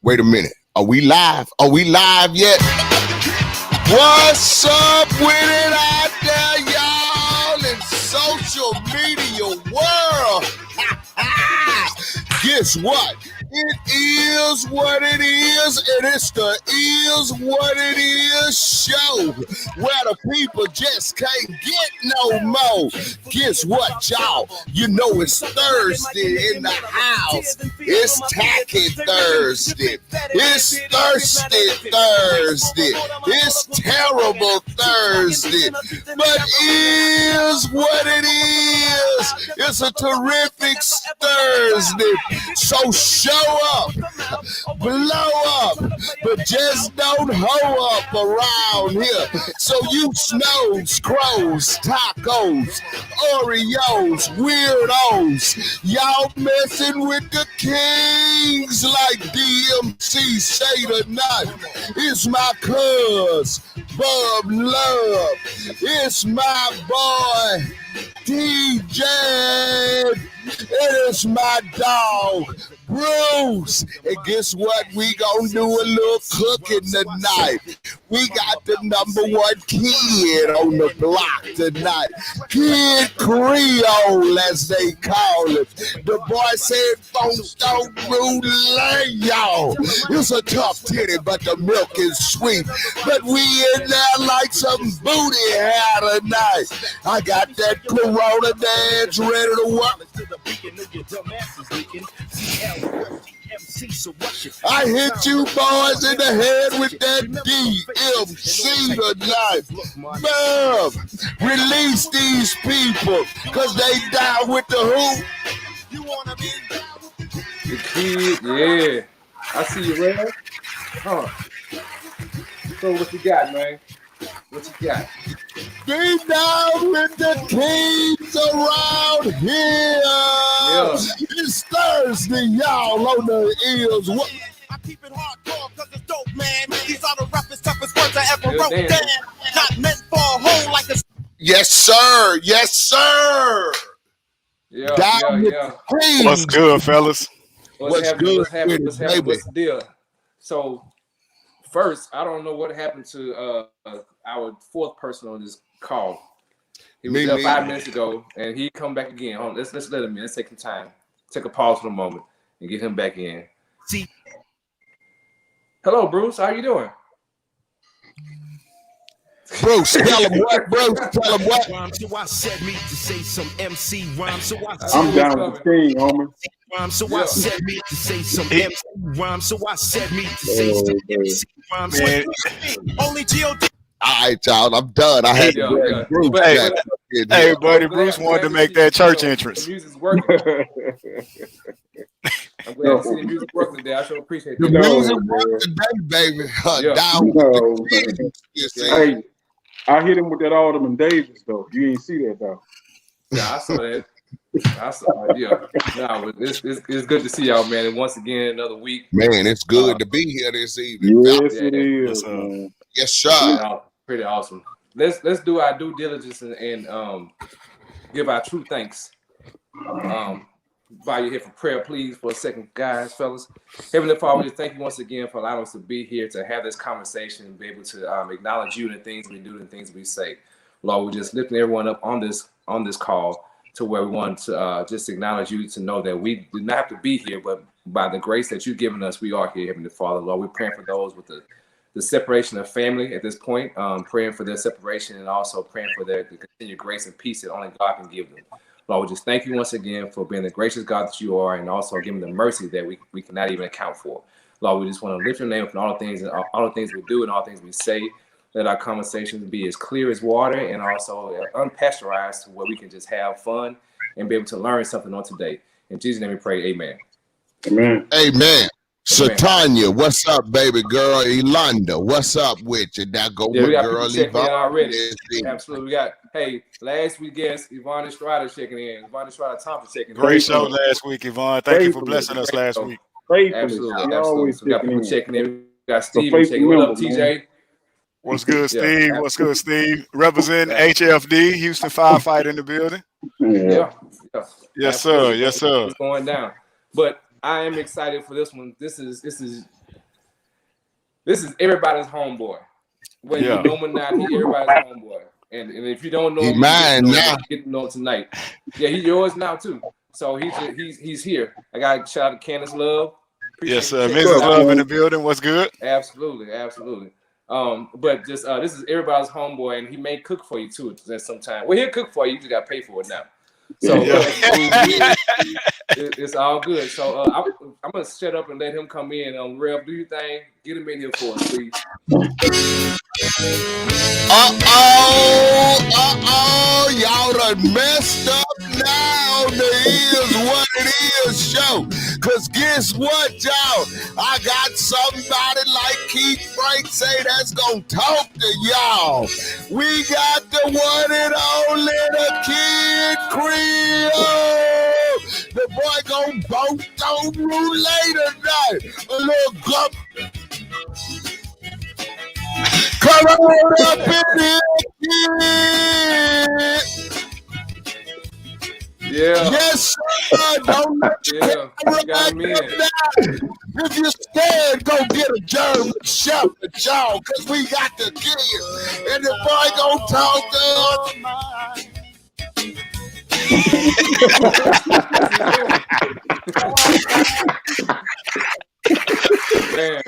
Wait a minute. Are we live? Are we live yet? What's up with it out there, y'all, in social media world? Guess what? It is what it is, and it's the Is What It Is show, where the people just can't get no more. Guess what, y'all? You know it's Thursday in the house. It's Tacky Thursday. It's Thirsty Thursday. It's Terrible Thursday. But is what it is. It's a terrific Thursday. So show up, blow up, but just don't hoe up around here. So you snows, crows, tacos, Oreos, weirdos, y'all messing with the kings like DMC say tonight. It's my cuz, Bub Love. It's my boy, DJ. It is my dog, Bruce. And guess what? We gonna do a little cooking tonight. We got the #1 kid on the block tonight. Kid Kreole, as they call it. The boy said, folks don't rule y'all. It's a tough titty, but the milk is sweet. But we in there like some booty hair tonight. I got that Corona dance ready to work. I hit you boys in the head with that DMC tonight. Bob, release these people, cause they down with the who? You wanna be the kid, yeah. I see you, Red. Huh. So what you got, man? What you got? Be down with the kings around here. Yeah. It's Thursday, y'all, on the Is What. I keep it hardcore because it's dope, man. These are the roughest, toughest words I ever wrote down. Not meant for a hole like a... Yes, sir. Yes, sir. Yeah, down yeah. What's good, fellas? What's good? What's the deal? So, first, I don't know what happened to our fourth person on this call. He was there 5 minutes ago, and he come back again. Hold on, let's let him in. Let's take some time. Take a pause for a moment and get him back in. See. Hello, Bruce. How you doing? Bruce, tell him what, Bruce. Tell him what. So I said me to say some MC rhyme. So I'm down with the thing, homie. So I said me to say some MC rhyme. So I said me to say some MC rhyme. Only G.O.D. All right, y'all. I'm done. I had to Bruce. Hey, buddy, Bruce wanted to make that church entrance. The music's working. I'm glad to see the music working today. I sure appreciate the music working today, baby. Down hey, I hit him with that Alderman Davis, though. You ain't see that, though. Yeah, I saw that. No, it's good to see y'all, man. And once again, another week. Man, it's good to be here this evening. Yes, it is. Yes, sir. Pretty awesome. Let's do our due diligence and give our true thanks. While you're here for prayer, please, for a second, guys, fellas. Heavenly Father, we thank you once again for allowing us to be here to have this conversation and be able to acknowledge you and the things we do and the things we say. Lord, we're just lifting everyone up on this call to where we want to just acknowledge you, to know that we did not have to be here, but by the grace that you've given us, we are here, Heavenly Father. Lord, we're praying for those with the separation of family at this point, praying for their separation and also praying for the continued grace and peace that only God can give them. Lord, we just thank you once again for being the gracious God that you are, and also giving the mercy that we cannot even account for. Lord, we just want to lift your name for all the things we do and all the things we say. Let our conversations be as clear as water and also unpasteurized, to where we can just have fun and be able to learn something on today. In Jesus' name we pray, amen. Amen. Amen. Satanya, what's up, baby girl? Elonda, what's up with you? That go yeah, we got girl checking in already. Absolutely. We got, last week guest Yvonne Estrada checking in. Yvonne Estrada Thompson checking in. Great show last week, Yvonne. Thank you for blessing us last week. Absolutely. So we got people checking in. We got Steve checking in. What up, TJ? What's good, Steve? What's good, Steve? Representing HFD, Houston Firefight in the building. Yeah. Yes, sir. Yes, sir. It's going down. But I am excited for this one. This is This is everybody's homeboy. Whether you know him or not, he everybody's homeboy. And if you don't know him, get to know him tonight. Yeah, he's yours now too. So he's here. I got shout out to Candace Love. Yes, sir. Mrs. Love in the building. What's good? Absolutely. But just this is everybody's homeboy, and he may cook for you too at some time. Well, he'll cook for you. You just got to pay for it now. So it's all good. So I'm gonna shut up and let him come in. Rev, do your thing. Get him in here for us, please. Y'all done messed up now. The Is What It Is show. Cause guess what, y'all? I got somebody like Keith Frank say that's gonna talk to y'all. We got the one and only the Kid Kreole. The boy gon' boat on roulette tonight. A little gup. Come on up in here, kid. Yeah. Yes, sir. Don't let you got him in. If you're scared, go get a German Shepherd, y'all, because we got the kid. And the boy gonna talk to us. Man.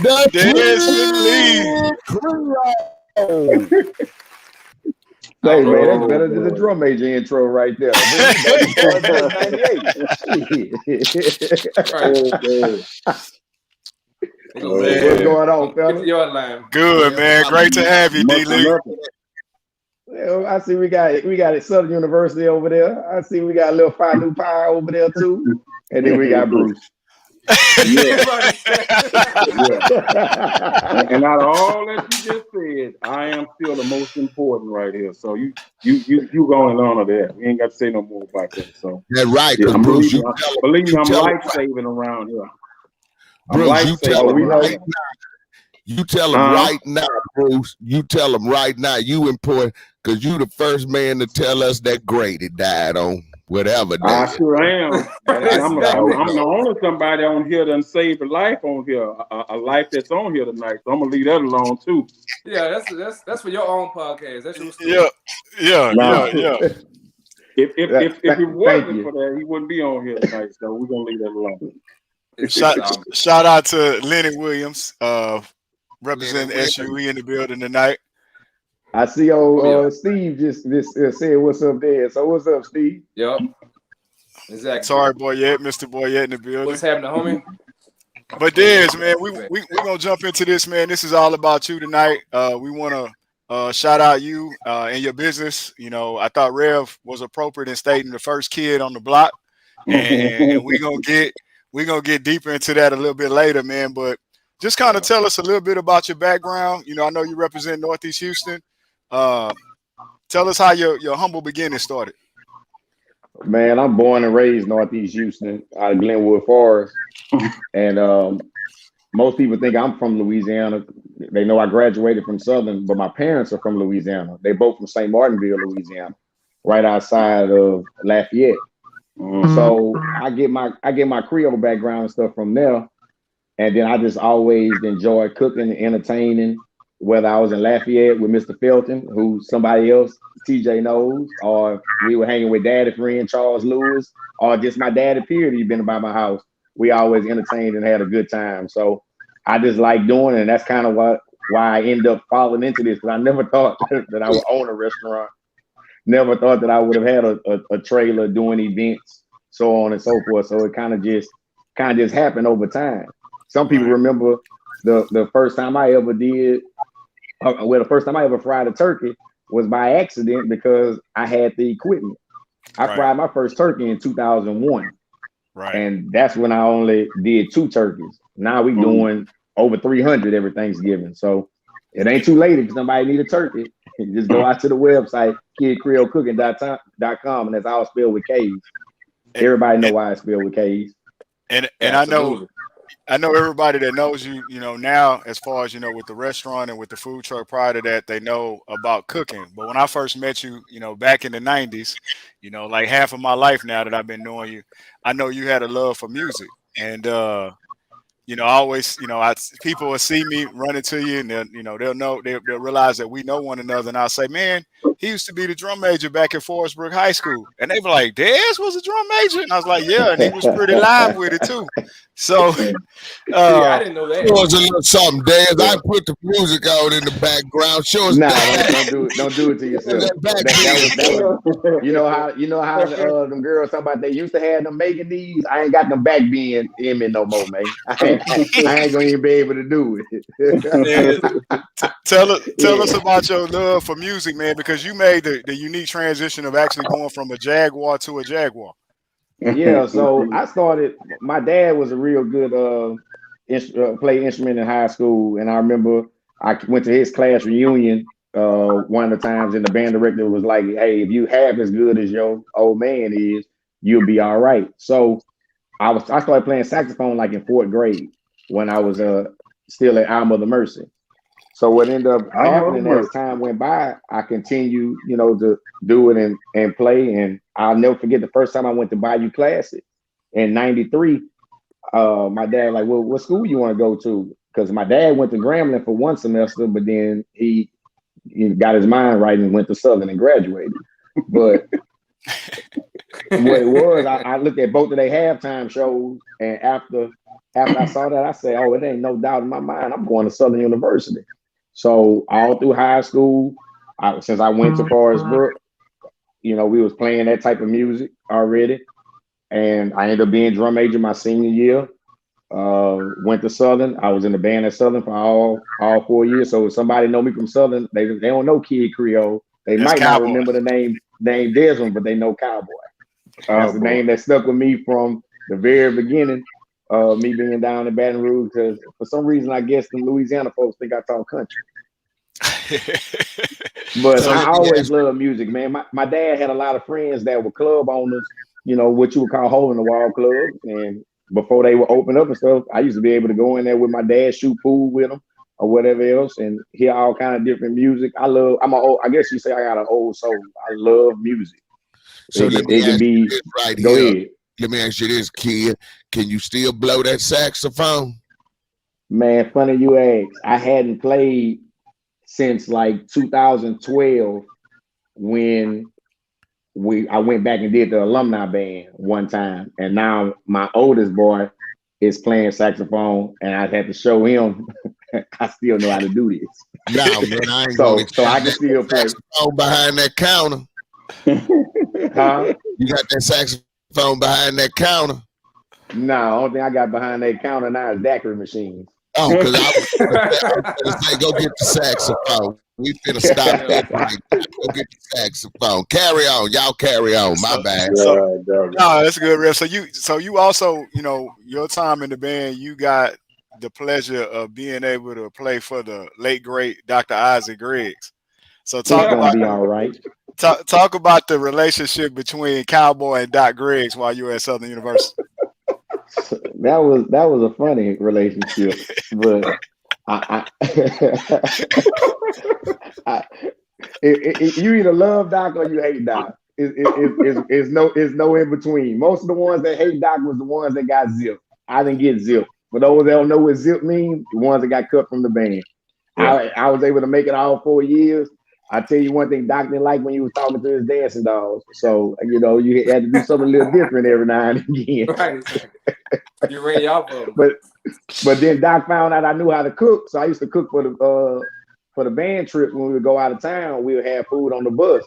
The Hey man, that's better than the drum major intro right there. What's going on, fella? Good, man. Great to have you, D-Lee. Well, I see we got it Southern University over there. I see we got a little Phi Nu Pi over there too, and then we got Bruce. And out of all that you just said, I am still the most important right here. So you going to honor that. We ain't got to say no more about that. So that's right, yeah, Bruce. Believe me, I'm life saving around here. Bruce, you tell him right now. You tell him right now, Bruce. You tell him right now. You important because you the first man to tell us that Grady died on whatever day. I sure am. I'm the only somebody on here that saved a life on here, a life that's on here tonight. So I'm gonna leave that alone too. Yeah, that's for your own podcast. That's your story. Yeah. If it wasn't for that, he wouldn't be on here tonight. So we're gonna leave that alone. Shout out to Lenny Williams, representing SUE in the building tonight. I see Steve just said what's up there. So what's up, Steve? Yep. Exactly. Sorry, Boyette, Mr. Boyette in the building. What's happening, homie? But Des, man, we gonna jump into this, man. This is all about you tonight. We wanna shout out you and your business. You know, I thought Rev was appropriate in stating the first kid on the block, and we gonna get deeper into that a little bit later, man. But just kind of tell us a little bit about your background. You know, I know you represent Northeast Houston. Tell us how your humble beginning started. Man, I'm born and raised Northeast Houston out of Glenwood Forest. And most people think I'm from Louisiana. They know I graduated from Southern, but my parents are from Louisiana. They both from St. Martinville, Louisiana, right outside of Lafayette. So I get my Creole background and stuff from there. And then I just always enjoyed cooking and entertaining, whether I was in Lafayette with Mr. Felton, who somebody else, TJ knows, or we were hanging with daddy friend Charles Lewis, or just my daddy period, he'd been by my house. We always entertained and had a good time. So I just like doing it, and that's kind of why I ended up falling into this, because I never thought that I would own a restaurant. Never thought that I would have had a trailer doing events, so on and so forth. So it kind of just happened over time. Some people remember the first time I ever did, the first time I ever fried a turkey was by accident because I had the equipment. I fried my first turkey in 2001. Right. And that's when I only did 2 turkeys. Now we doing over 300 every Thanksgiving. So it ain't too late if somebody need a turkey. Just go out to the website, kidcreolecooking.com, and that's all spelled with K's. Everybody know why it's spelled with K's. And I know everybody that knows you, you know, now, as far as, you know, with the restaurant and with the food truck prior to that, they know about cooking. But when I first met you, you know, back in the 90s, you know, like half of my life now that I've been knowing you, I know you had a love for music. And, I always, people will see me running to you, and they'll realize that we know one another. And I'll say, man, he used to be the drum major back at Forest Brook High School, and they were like, Des was a drum major, and I was like, yeah, and he was pretty live with it too. So, I didn't know that. Show us a little something, Des. I put the music on in the background. Show us. Don't do it to yourself. That was, you know how them girls talk about they used to have them making these. I ain't got them back being in me no more, man. I ain't gonna even be able to do it. Tell us about your love for music, man, because you made the unique transition of actually going from a Jaguar to a Jaguar. Yeah, so I started. My dad was a real good play instrument in high school, and I remember I went to his class reunion one of the times, and the band director was like, "Hey, if you half as good as your old man is, you'll be all right." So I started playing saxophone like in 4th grade when I was still at Our Mother Mercy. So what ended up happening as time went by, I continued, to do it and play. And I'll never forget the first time I went to Bayou Classic in '93. My dad like, well, what school you want to go to? Because my dad went to Grambling for 1 semester, but then he got his mind right and went to Southern and graduated. But what it was, I looked at both of their halftime shows, and after I saw that, I said, oh, it ain't no doubt in my mind, I'm going to Southern University. So all through high school, since I went to Forest Brook, we was playing that type of music already. And I ended up being drum major my senior year. Went to Southern. I was in the band at Southern for all 4 years. So if somebody know me from Southern, they don't know Kid Kreole. They might not remember the name Desmond, but they know Cowboy. That's the name that stuck with me from the very beginning. Me being down in Baton Rouge, because for some reason, I guess the Louisiana folks think I talk country. But I always loved music, man. My dad had a lot of friends that were club owners, what you would call hole in the wall clubs. And before they would open up and stuff, I used to be able to go in there with my dad, shoot pool with them or whatever else, and hear all kind of different music. I guess you say I got an old soul. I love music. So Let me ask you this, kid. Can you still blow that saxophone? Man, funny you ask. I hadn't played since like 2012 when I went back and did the alumni band one time. And now my oldest boy is playing saxophone, and I had to show him I still know how to do this. No, man, I ain't so I can still play saxophone behind that counter. Huh? You got that saxophone behind that counter? No, only thing I got behind that counter now is daiquiri machines. Oh, because I was gonna say, go get the saxophone. We finna stop there. Go get the saxophone. Carry on, y'all. Carry on. My bad. No, that's a good, Rev. So you also, your time in the band, you got the pleasure of being able to play for the late great Dr. Isaac Griggs. So talk about be all right. Talk about the relationship between Cowboy and Doc Griggs while you were at Southern University. That was a funny relationship, but you either love Doc or you hate Doc. It's no in between. Most of the ones that hate Doc was the ones that got zipped. I didn't get zipped. For those that don't know what zip means, the ones that got cut from the band. Yeah. I was able to make it all 4 years. I tell you one thing, Doc didn't like when he was talking to his dancing dolls. So, you had to do something a little different every now and again. Right. You're ready off of them. But then Doc found out I knew how to cook. So I used to cook for the band trip when we would go out of town. We would have food on the bus.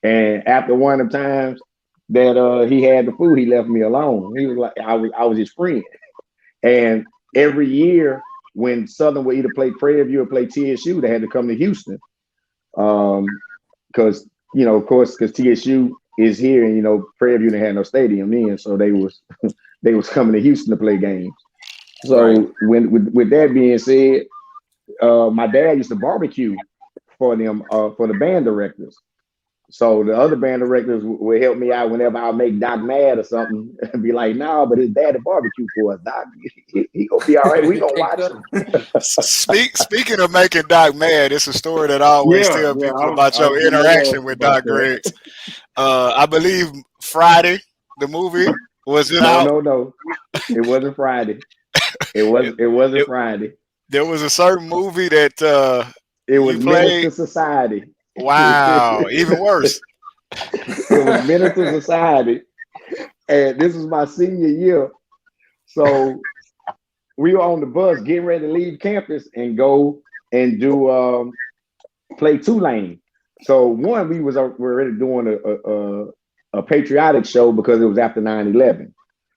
And after one of the times that he had the food, he left me alone. He was like, I was his friend. And every year when Southern would either play Prairie View or play TSU, they had to come to Houston. Because TSU is here, and Prairie View didn't have no stadium then, so they was coming to Houston to play games. So right. with that being said, my dad used to barbecue for them for the band directors. So the other band directors would help me out whenever I make Doc mad or something, and be like, "No, but his dad barbecue for us, Doc. He gonna be all right. We gonna watch him." Speaking of making Doc mad, it's a story that I always tell people about your interaction with Doc Griggs. I believe Friday, the movie, was it out? No. It wasn't Friday. It wasn't Friday. There was a certain movie that It was you Menace played. to Society. Wow, even worse. It was Menace to Society, and this was my senior year. So we were on the bus getting ready to leave campus and go and do play Tulane. So one, we were already doing a patriotic show because it was after 9/11.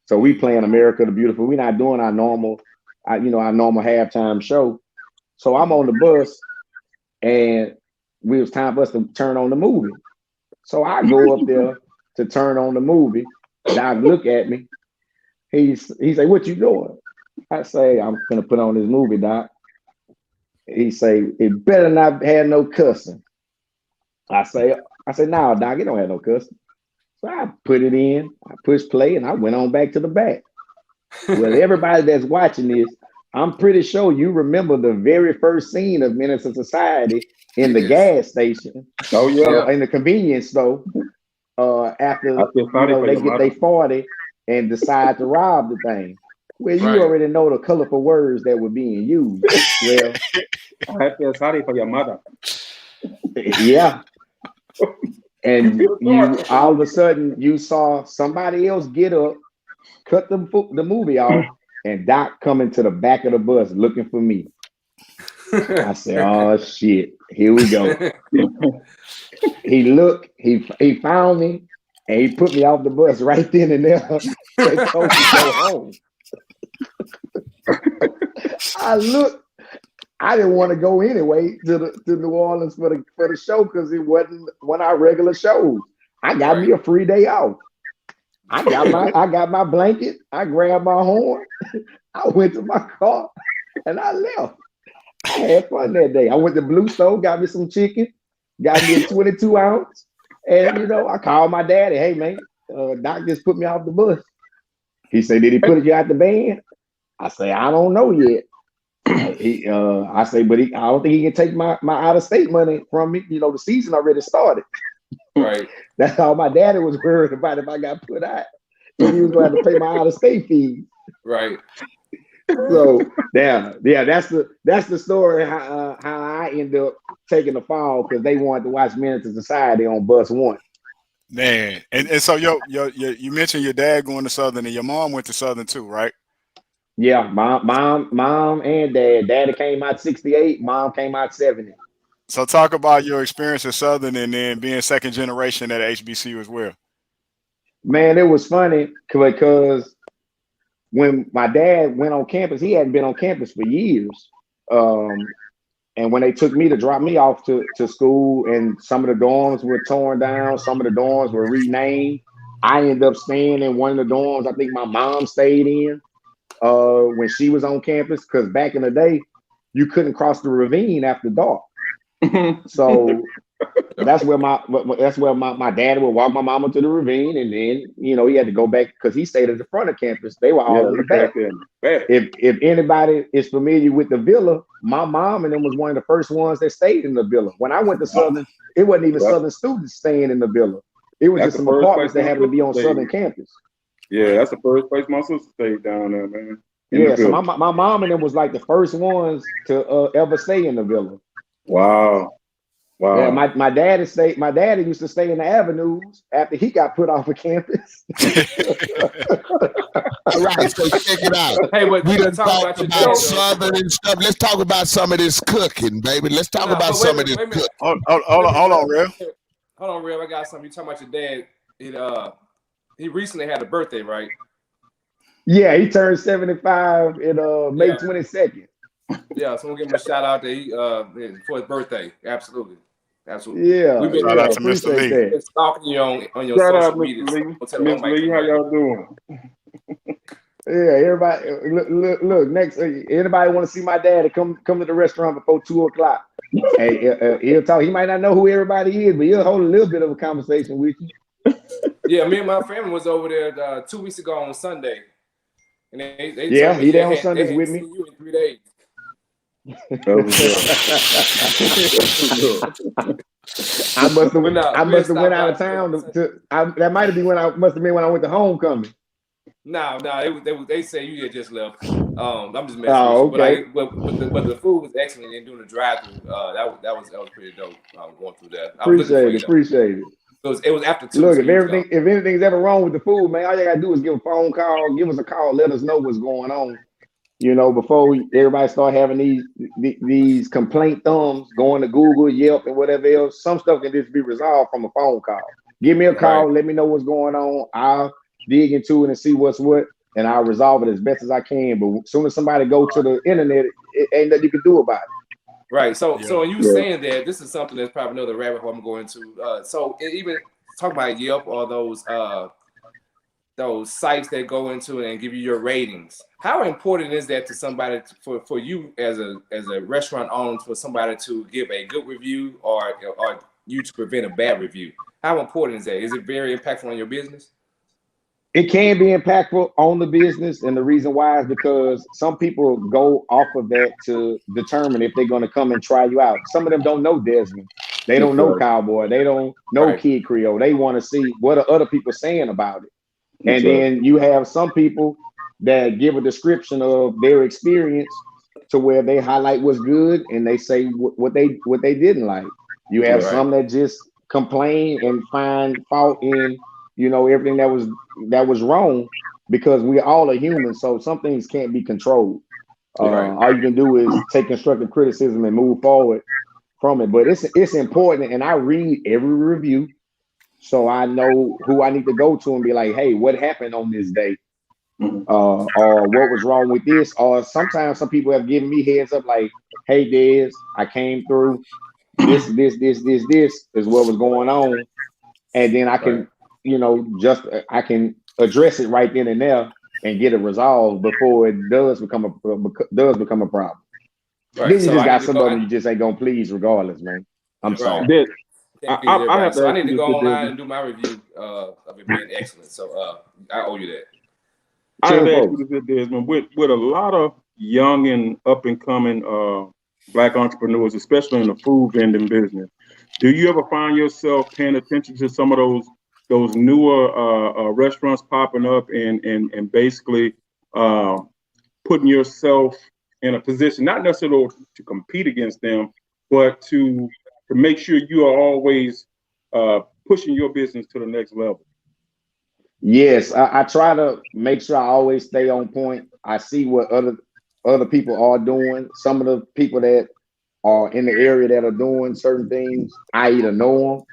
So we playing America the Beautiful. We're not doing our normal halftime show. So I'm on the bus, and it was time for us to turn on the movie. So I go up there to turn on the movie. Doc look at me. He say, "What you doing?" I say, "I'm gonna put on this movie, Doc." He say, "It better not have no cussing." I say, "Nah, Doc, it don't have no cussing." So I put it in, I pushed play, and I went on back to the back. Well, everybody that's watching this, I'm pretty sure you remember the very first scene of Menace to Society in the gas station. Oh yeah, in the convenience store. After they get their 40 and decide to rob the thing. Well, you already know the colorful words that were being used. Well, I feel sorry for your mother. Yeah. And you all of a sudden you saw somebody else get up, cut the movie off, and Doc coming to the back of the bus looking for me. I said, "Oh shit, here we go." He looked, he found me, and he put me off the bus right then and there and told me to go home. I looked, I didn't want to go anyway to New Orleans for the show because it wasn't one of our regular shows. I got me a free day off. I got my blanket, I grabbed my horn, I went to my car, and I left. I had fun that day. I went to Blue Stone, got me some chicken, got me a 22 ounce, and I called my daddy. "Hey man, Doc just put me off the bus." He said, "Did he put you out the band?" I say, "I don't know yet." I say, "But I don't think he can take my out of state money from me. The season already started." Right. That's all my daddy was worried about if I got put out. He was going to have to pay my out of state fees. Right. So that's the story how I ended up taking the fall because they wanted to watch Menace to Society on bus one. Man, and so you mentioned your dad going to Southern and your mom went to Southern too, right? Yeah, mom and dad. Daddy came out 68, mom came out 70. So talk about your experience at Southern and then being second generation at HBCU as well. Man, it was funny because when my dad went on campus, he hadn't been on campus for years. And when they took me to drop me off to school, and some of the dorms were torn down, some of the dorms were renamed. I ended up staying in one of the dorms I think my mom stayed in when she was on campus, because back in the day, you couldn't cross the ravine after dark. So that's where my dad would walk my mama to the ravine, and then he had to go back because he stayed at the front of campus. They were all in the back. If anybody is familiar with the villa, my mom and them was one of the first ones that stayed in the villa. When I went to Southern, it wasn't even Southern students staying in the villa. It was just some apartments that happened to be on Southern campus. Yeah, that's the first place my sister stayed down there, man. Yeah, so my mom and them was like the first ones to ever stay in the villa. Wow. Yeah, my daddy used to stay in the avenues after he got put off of campus. All right, so check it out. Hey, we done talked about Southern and stuff. Let's talk about some of this cooking, baby. Let's talk about some of this cooking. Hold on, Rev. Hold on, Rev. I got something. You talking about your dad? He recently had a birthday, right? Yeah, he turned 75 in May 22nd. Yeah, so we'll give him a shout out for his birthday. Absolutely. Yeah, we've been shout out to Mr. Lee. stalking you on your Shout social out, media. Mr. Lee, how y'all doing? Yeah, everybody, look. Next, anybody want to see my dad? Come to the restaurant before 2:00. Hey, he'll talk. He might not know who everybody is, but he'll hold a little bit of a conversation with you. Yeah, me and my family was over there 2 weeks ago on Sunday, and they yeah, he there on Sundays with me. You in 3 days. I must have went out of town. That might have been when I went to homecoming. No, they say you just left. I'm just messing Oh, with okay. you. But the food was excellent and doing the drive-through. That was pretty dope. Going through that. I was looking for you though. Appreciate it. It was after 2. Look, So if anything's ever wrong with the food, man, all you gotta do is give a phone call, give us a call, let us know what's going on. You know, before everybody start having these complaint thumbs going to Google, Yelp, and whatever else, some stuff can just be resolved from a phone call. Give me a call, let me know what's going on. I'll dig into it and see what's what, and I'll resolve it as best as I can. But as soon as somebody go to the internet, it ain't nothing you can do about it. Right. So when you saying that, this is something that's probably another rabbit hole I'm going to. So even talk about Yelp or those sites that go into it and give you your ratings. How important is that to somebody for you as a restaurant owner, for somebody to give a good review or you to prevent a bad review? How important is that? Is it very impactful on your business? It can be impactful on the business, and the reason why is because some people go off of that to determine if they're going to come and try you out. Some of them don't know Desmond. They don't know Cowboy. They don't know Kid Creole. They want to see what are other people saying about it. And then you have some people that give a description of their experience to where they highlight what's good and they say what they didn't like. You have some that just complain and find fault in, you know, everything that was wrong, because we all are human. So some things can't be controlled. All you can do is take constructive criticism and move forward from it. But it's important, and I read every review, so I know who I need to go to and be like, hey, what happened on this day? Or what was wrong with this? Or sometimes some people have given me heads up like, hey, Des, I came through. This is what was going on. And then I can, you know, I can address it right then and there and get it resolved before it does become a problem. Then you just got somebody you just ain't gonna please regardless, man. I'm sorry. I need to go online and do my review of it being excellent. So I owe you that. I have asked you this, Desmond, with a lot of young and up and coming Black entrepreneurs, especially in the food vending business, do you ever find yourself paying attention to some of those newer restaurants popping up and basically putting yourself in a position, not necessarily to compete against them, but to make sure you are always pushing your business to the next level? Yes, I try to make sure I always stay on point. I see what other people are doing. Some of the people that are in the area that are doing certain things, I either know them.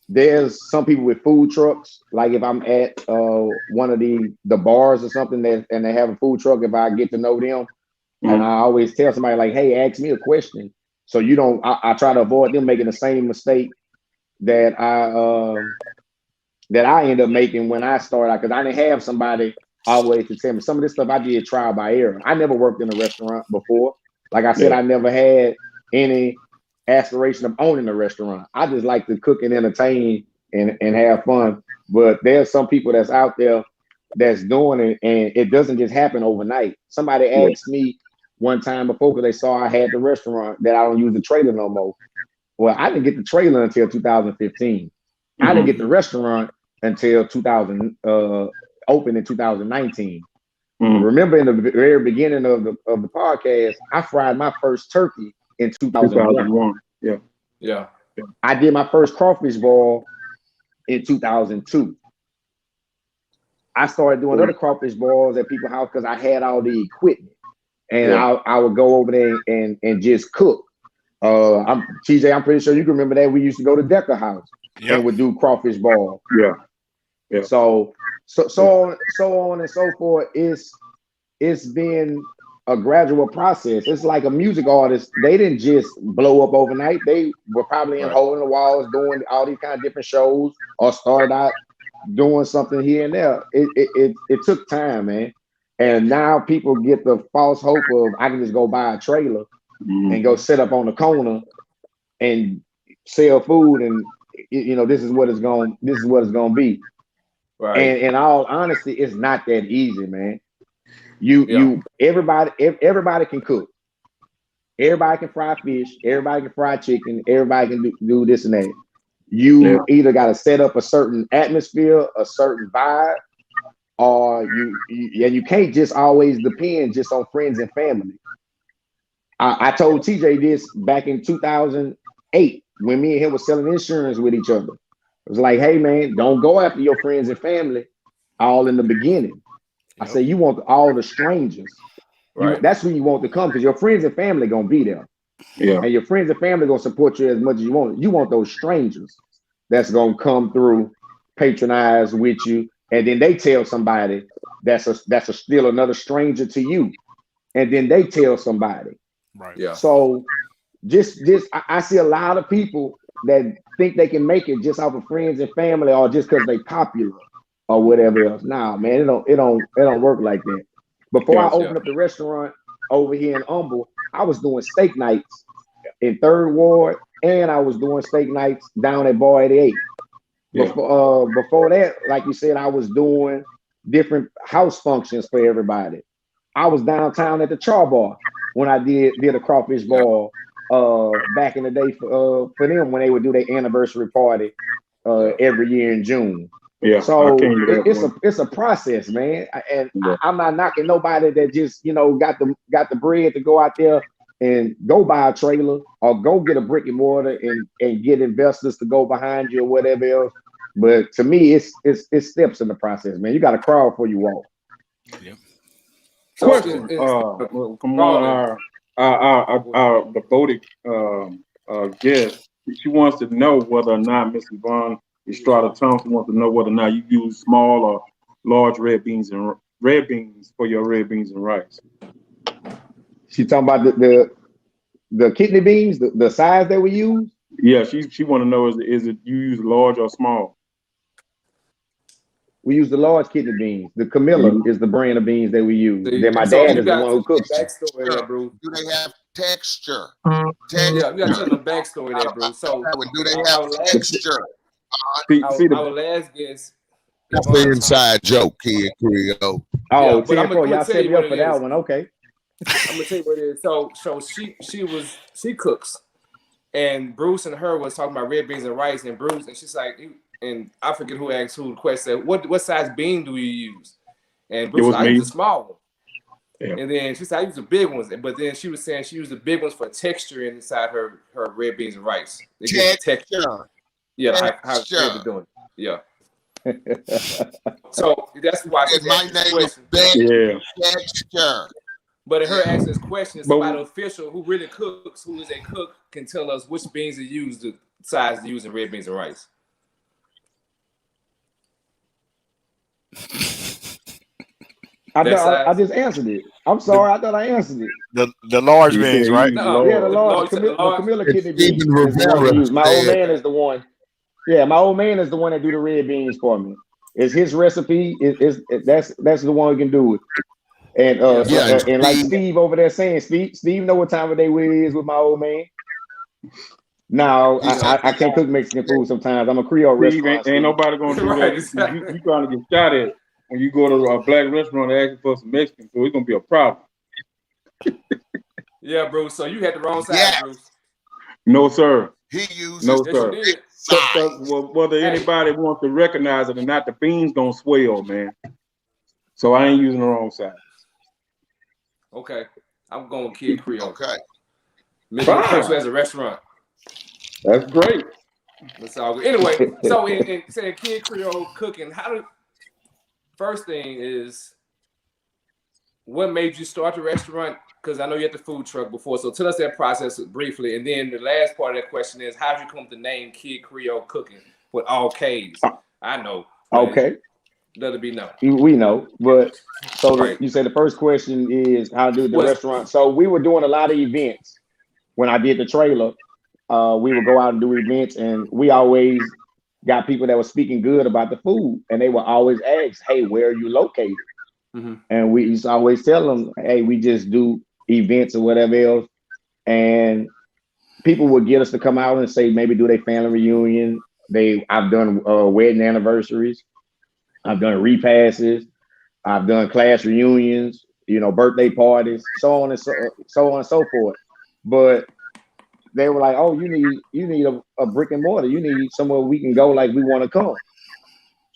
There's some people with food trucks. Like if I'm at one of the bars or something and they have a food truck, if I get to know them, and I always tell somebody like, hey, ask me a question. So you don't, I try to avoid them making the same mistake that I end up making when I start out, because I didn't have somebody always to tell me. Some of this stuff I did trial by error. I never worked in a restaurant before. Like I said, I never had any aspiration of owning a restaurant. I just like to cook and entertain and have fun. But there's some people that's out there that's doing it, and it doesn't just happen overnight. Somebody asked me one time before, because they saw I had the restaurant, that I don't use the trailer no more. Well, I didn't get the trailer until 2015. I didn't get the restaurant until 2000, open in 2019. Remember, in the very beginning of the podcast, I fried my first turkey in 2001. Yeah. I did my first crawfish ball in 2002. I started doing other crawfish balls at people's house because I had all the equipment, and I would go over there and just cook. TJ, I'm pretty sure you can remember that. We used to go to Decker House and would do crawfish ball. Yeah. So on and so forth. It's been a gradual process. It's like a music artist. They didn't just blow up overnight. They were probably in Hole in the Walls doing all these kind of different shows, or started out doing something here and there. It took time, man. And now people get the false hope of, I can just go buy a trailer and go sit up on the corner and sell food, and you know, this is what it's going to be. Right. And in all honesty, it's not that easy, man. Everybody can cook. Everybody can fry fish. Everybody can fry chicken. Everybody can do this and that. You either got to set up a certain atmosphere, a certain vibe, or you can't just always depend just on friends and family. I told TJ this back in 2008 when me and him was selling insurance with each other. It was like, hey man, don't go after your friends and family all in the beginning. I say you want all the strangers. Right. That's who you want to come, because your friends and family gonna be there. Yeah. And your friends and family gonna support you as much as you want. You want those strangers that's gonna come through, patronize with you, and then they tell somebody that's still another stranger to you, and then they tell somebody. Right. Yeah. So I see a lot of people that think they can make it just off of friends and family, or just because they popular or whatever else. Nah, man, it don't work like that. Before I opened up the restaurant over here in Humble, I was doing steak nights in 3rd Ward, and I was doing steak nights down at Bar 88. Yeah. Before that, like you said, I was doing different house functions for everybody. I was downtown at the Char Bar when I did a crawfish ball back in the day for them when they would do their anniversary party every year in June. Yeah. So it's it's a process, man. And I'm not knocking nobody that just got the bread to go out there and go buy a trailer or go get a brick and mortar and get investors to go behind you or whatever else. But to me, it's steps in the process, man. You got to crawl before you walk. Yep. Question from one of our devoted guests. She wants to know whether or not Miss Yvonne Estrada Thompson wants to know whether or not you use small or large red beans for your red beans and rice. She talking about the kidney beans, the size that we use. Yeah, she want to know is it you use large or small? We use the large kidney beans. The Camilla is the brand of beans that we use. Then my dad is the one who cooks. Backstory there, bro. Do they have texture? Yeah, you got to tell them backstory there, bro. So do they have texture? Our last guest. That's the inside joke, Kid Creole. Oh, y'all set me up for that one. Okay. I'm gonna tell you what it is. So she cooks, and Bruce and her was talking about red beans and rice, and Bruce, and she's like, and I forget who asked who the question. What size bean do you use? And Bruce said, I use a small one. Yeah. And then she said, I use the big ones. But then she was saying she used the big ones for texture inside her red beans and rice. They get texture. Yeah, how they're doing it. Yeah. So that's why she's asking this question. Texture. But in her asking this question, somebody official who really cooks, who is a cook, can tell us which beans to use, the size to use in red beans and rice. I just answered it. I'm sorry, I thought I answered it. The large beans, right? No, yeah, the large Camilla kidney beans. My old man is the one. Yeah, my old man is the one that do the red beans for me. It's his recipe. That's the one who can do it. And and like Steve over there saying, Steve know what time of day it is with my old man. No, I can't cook Mexican food sometimes. I'm a Creole restaurant. Ain't nobody gonna do that. Exactly. You trying to get shot at when you go to a black restaurant and ask for some Mexican food. It's gonna be a problem. Yeah, Bruce. So you had the wrong side, Bruce. No, sir. He used no, sir. Whether anybody wants to recognize it or not, the beans gonna swell, man. So I ain't using the wrong side. Okay, I'm going Kid Creole. Okay. Mr. Chris has a restaurant. That's great. That's all good. Anyway, so in saying Kid Creole cooking, first thing is, what made you start the restaurant? Because I know you had the food truck before, so tell us that process briefly. And then the last part of that question is, how did you come up with the name Kid Creole Cooking with all K's? I know. Okay. Let it be known. We know, but you say the first question is how to do the restaurant. So we were doing a lot of events when I did the trailer. We would go out and do events, and we always got people that were speaking good about the food, and they would always ask, "Hey, where are you located?" Mm-hmm. And we used to always tell them, "Hey, we just do events or whatever else." And people would get us to come out and say maybe do their family reunion. I've done wedding anniversaries. I've done repasses. I've done class reunions, birthday parties, so on and so forth. But they were like, "Oh, you need a brick and mortar. You need somewhere we can go like we want to come."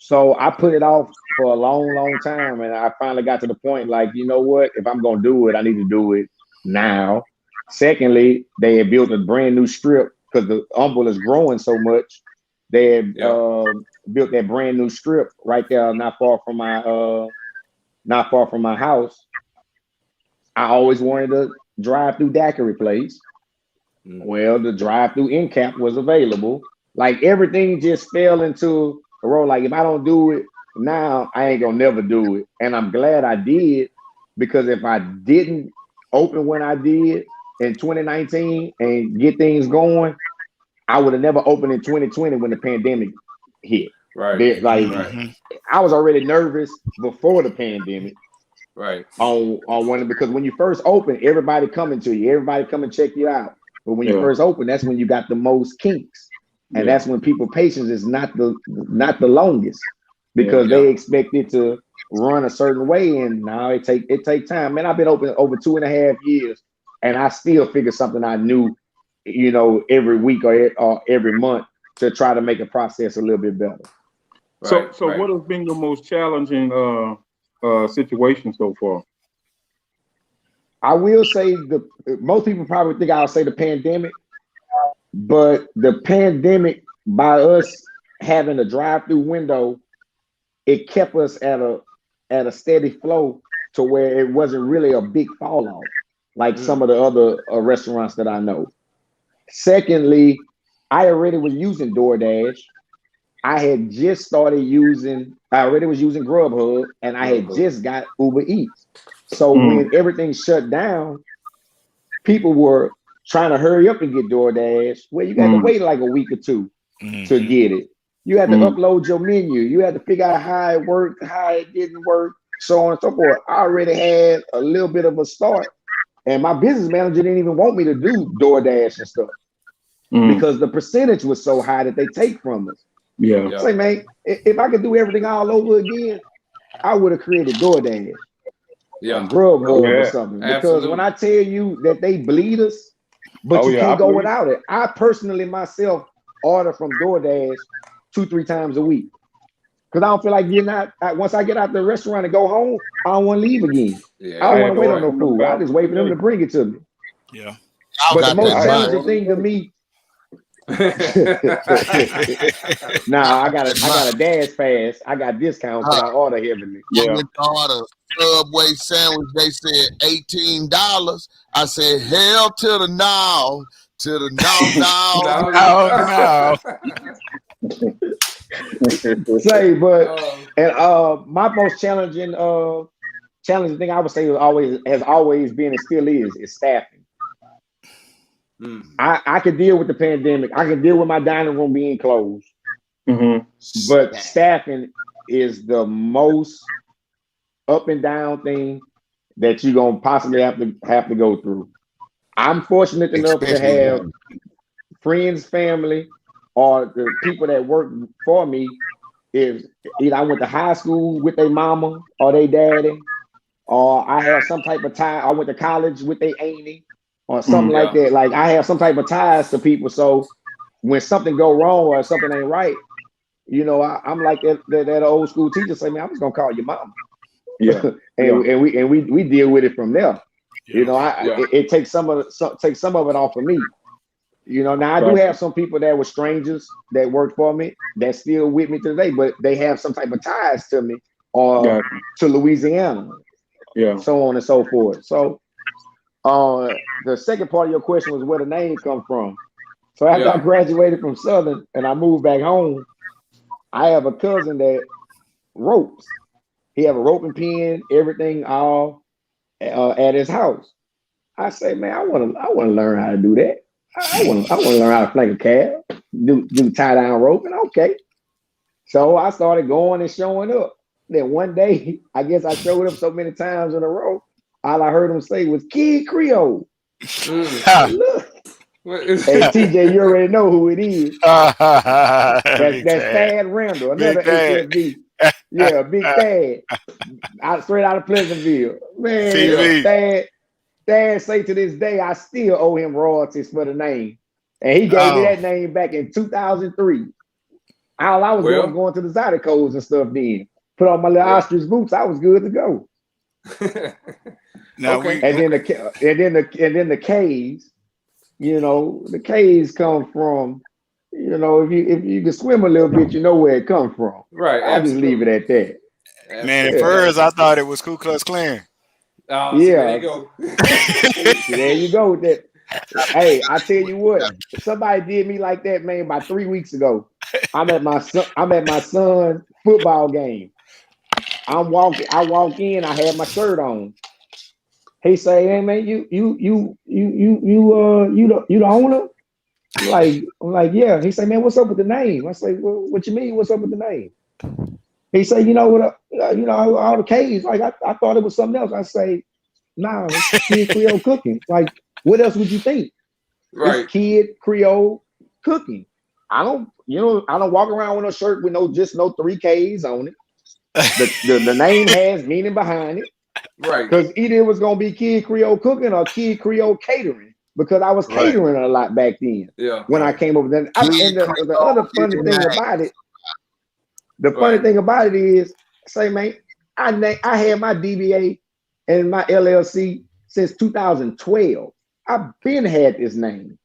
So I put it off for a long time, and I finally got to the point like, you know what? If I'm gonna do it, I need to do it now. Secondly, they had built a brand new strip because the Humble is growing so much. They had built that brand new strip right there, not far from my house. I always wanted a drive-through daiquiri place. Well, the drive-through end cap was available. Like everything just fell into a row. Like if I don't do it now, I ain't gonna never do it. And I'm glad I did, because if I didn't open when I did in 2019 and get things going, I would have never opened in 2020 when the pandemic hit. Right. I was already nervous before the pandemic. Right. On one, because when you first open, everybody coming to you, everybody come and check you out. But when you first open, that's when you got the most kinks, and that's when people patience is not the longest, because they expect it to run a certain way, and now it take time. Man, I've been open over 2.5 years, and I still figure something I knew, every week or every month to try to make a process a little bit better. So what has been your most challenging situation so far? I will say most people probably think I'll say the pandemic, but the pandemic, by us having a drive-through window, it kept us at a steady flow to where it wasn't really a big fall off like some of the other restaurants that I know. Secondly, I already was using DoorDash. I had just started using Grubhub, and I had just got Uber Eats. So when everything shut down, people were trying to hurry up and get DoorDash. Well, you got to wait like a week or two to get it. You had to upload your menu. You had to figure out how it worked, how it didn't work, so on and so forth. I already had a little bit of a start, and my business manager didn't even want me to do DoorDash and stuff because the percentage was so high that they take from us. Say, man, if I could do everything all over again, I would have created DoorDash. Grubhub or something. Because when I tell you that they bleed us, but you can't go without it. I personally myself order from DoorDash 2-3 times a week. Because I don't feel like once I get out the restaurant and go home, I don't want to leave again. I don't want to wait on no food. I just wait for them to bring it to me. Yeah. But the most challenging thing to me, I got a dash pass. I got discounts when I order heavily. I went to order Subway sandwich. They said $18. I said, hell to the no. To the no. Say, but my most challenging thing I would say has always been and still is staffing. I could deal with the pandemic. I could deal with my dining room being closed. But staffing is the most up and down thing that you're gonna possibly have to go through. I'm fortunate enough to have friends, family, or the people that work for me. If either I went to high school with their mama or their daddy, or I have some type of tie. I went to college with their auntie or something like that. Like I have some type of ties to people. So when something go wrong or something ain't right, I'm like that old school teacher say, man, I'm just gonna call your mama. And we deal with it from there. It takes some of it off of me. Now I do have some people that were strangers that worked for me that's still with me today, but they have some type of ties to me or to Louisiana. So on and so forth. So the second part of your question was where the name come from. So after I graduated from Southern and I moved back home, I have a cousin that ropes. He have a roping pen, everything all at his house. I say, man, I want to learn how to do that. I want to learn how to flank a cab, do tie down roping. Okay. So I started going and showing up. Then one day, I guess I showed up so many times in a row, all I heard him say was Kid Kreole. Look. Hey, TJ, you already know who it is. That's Thad Randall, another HFD. Yeah, Big Thad. Straight out of Pleasantville. Man, Thad say to this day, I still owe him royalties for the name. And he gave me that name back in 2003. All I was doing was going to the Zydeco's and stuff then. Put on my little ostrich boots, I was good to go. Now Okay. And then the K's, you know, the K's come from, you know, if you can swim a little bit, you know where it comes from. Right. I'll just leave it at that. Man, at first I thought it was Ku Klux Klan. Oh, yeah. So there you go. There you go with that. Hey, I tell you what, somebody did me like that, man, about 3 weeks ago. I'm at my son's football game. I walk in, I had my shirt on. He say, "Hey man, you the owner?" I'm like, yeah. He say, "Man, what's up with the name?" I say, "Well, what you mean? What's up with the name?" He say, "You know what? You know all the K's. Like I thought it was something else." I say, "Nah, it's Kid Creole Cooking. Like, what else would you think? Right. It's Kid Creole Cooking. I don't walk around with no shirt with no 3 K's on it. The name has meaning behind it." Right. Because either it was gonna be Kid Creole Cooking or Kid Creole Catering, because I was catering a lot back then. Yeah. When I came over there. And the other funny thing about it, funny thing about it is, say man, I had my DBA and my LLC since 2012. I've been had this name.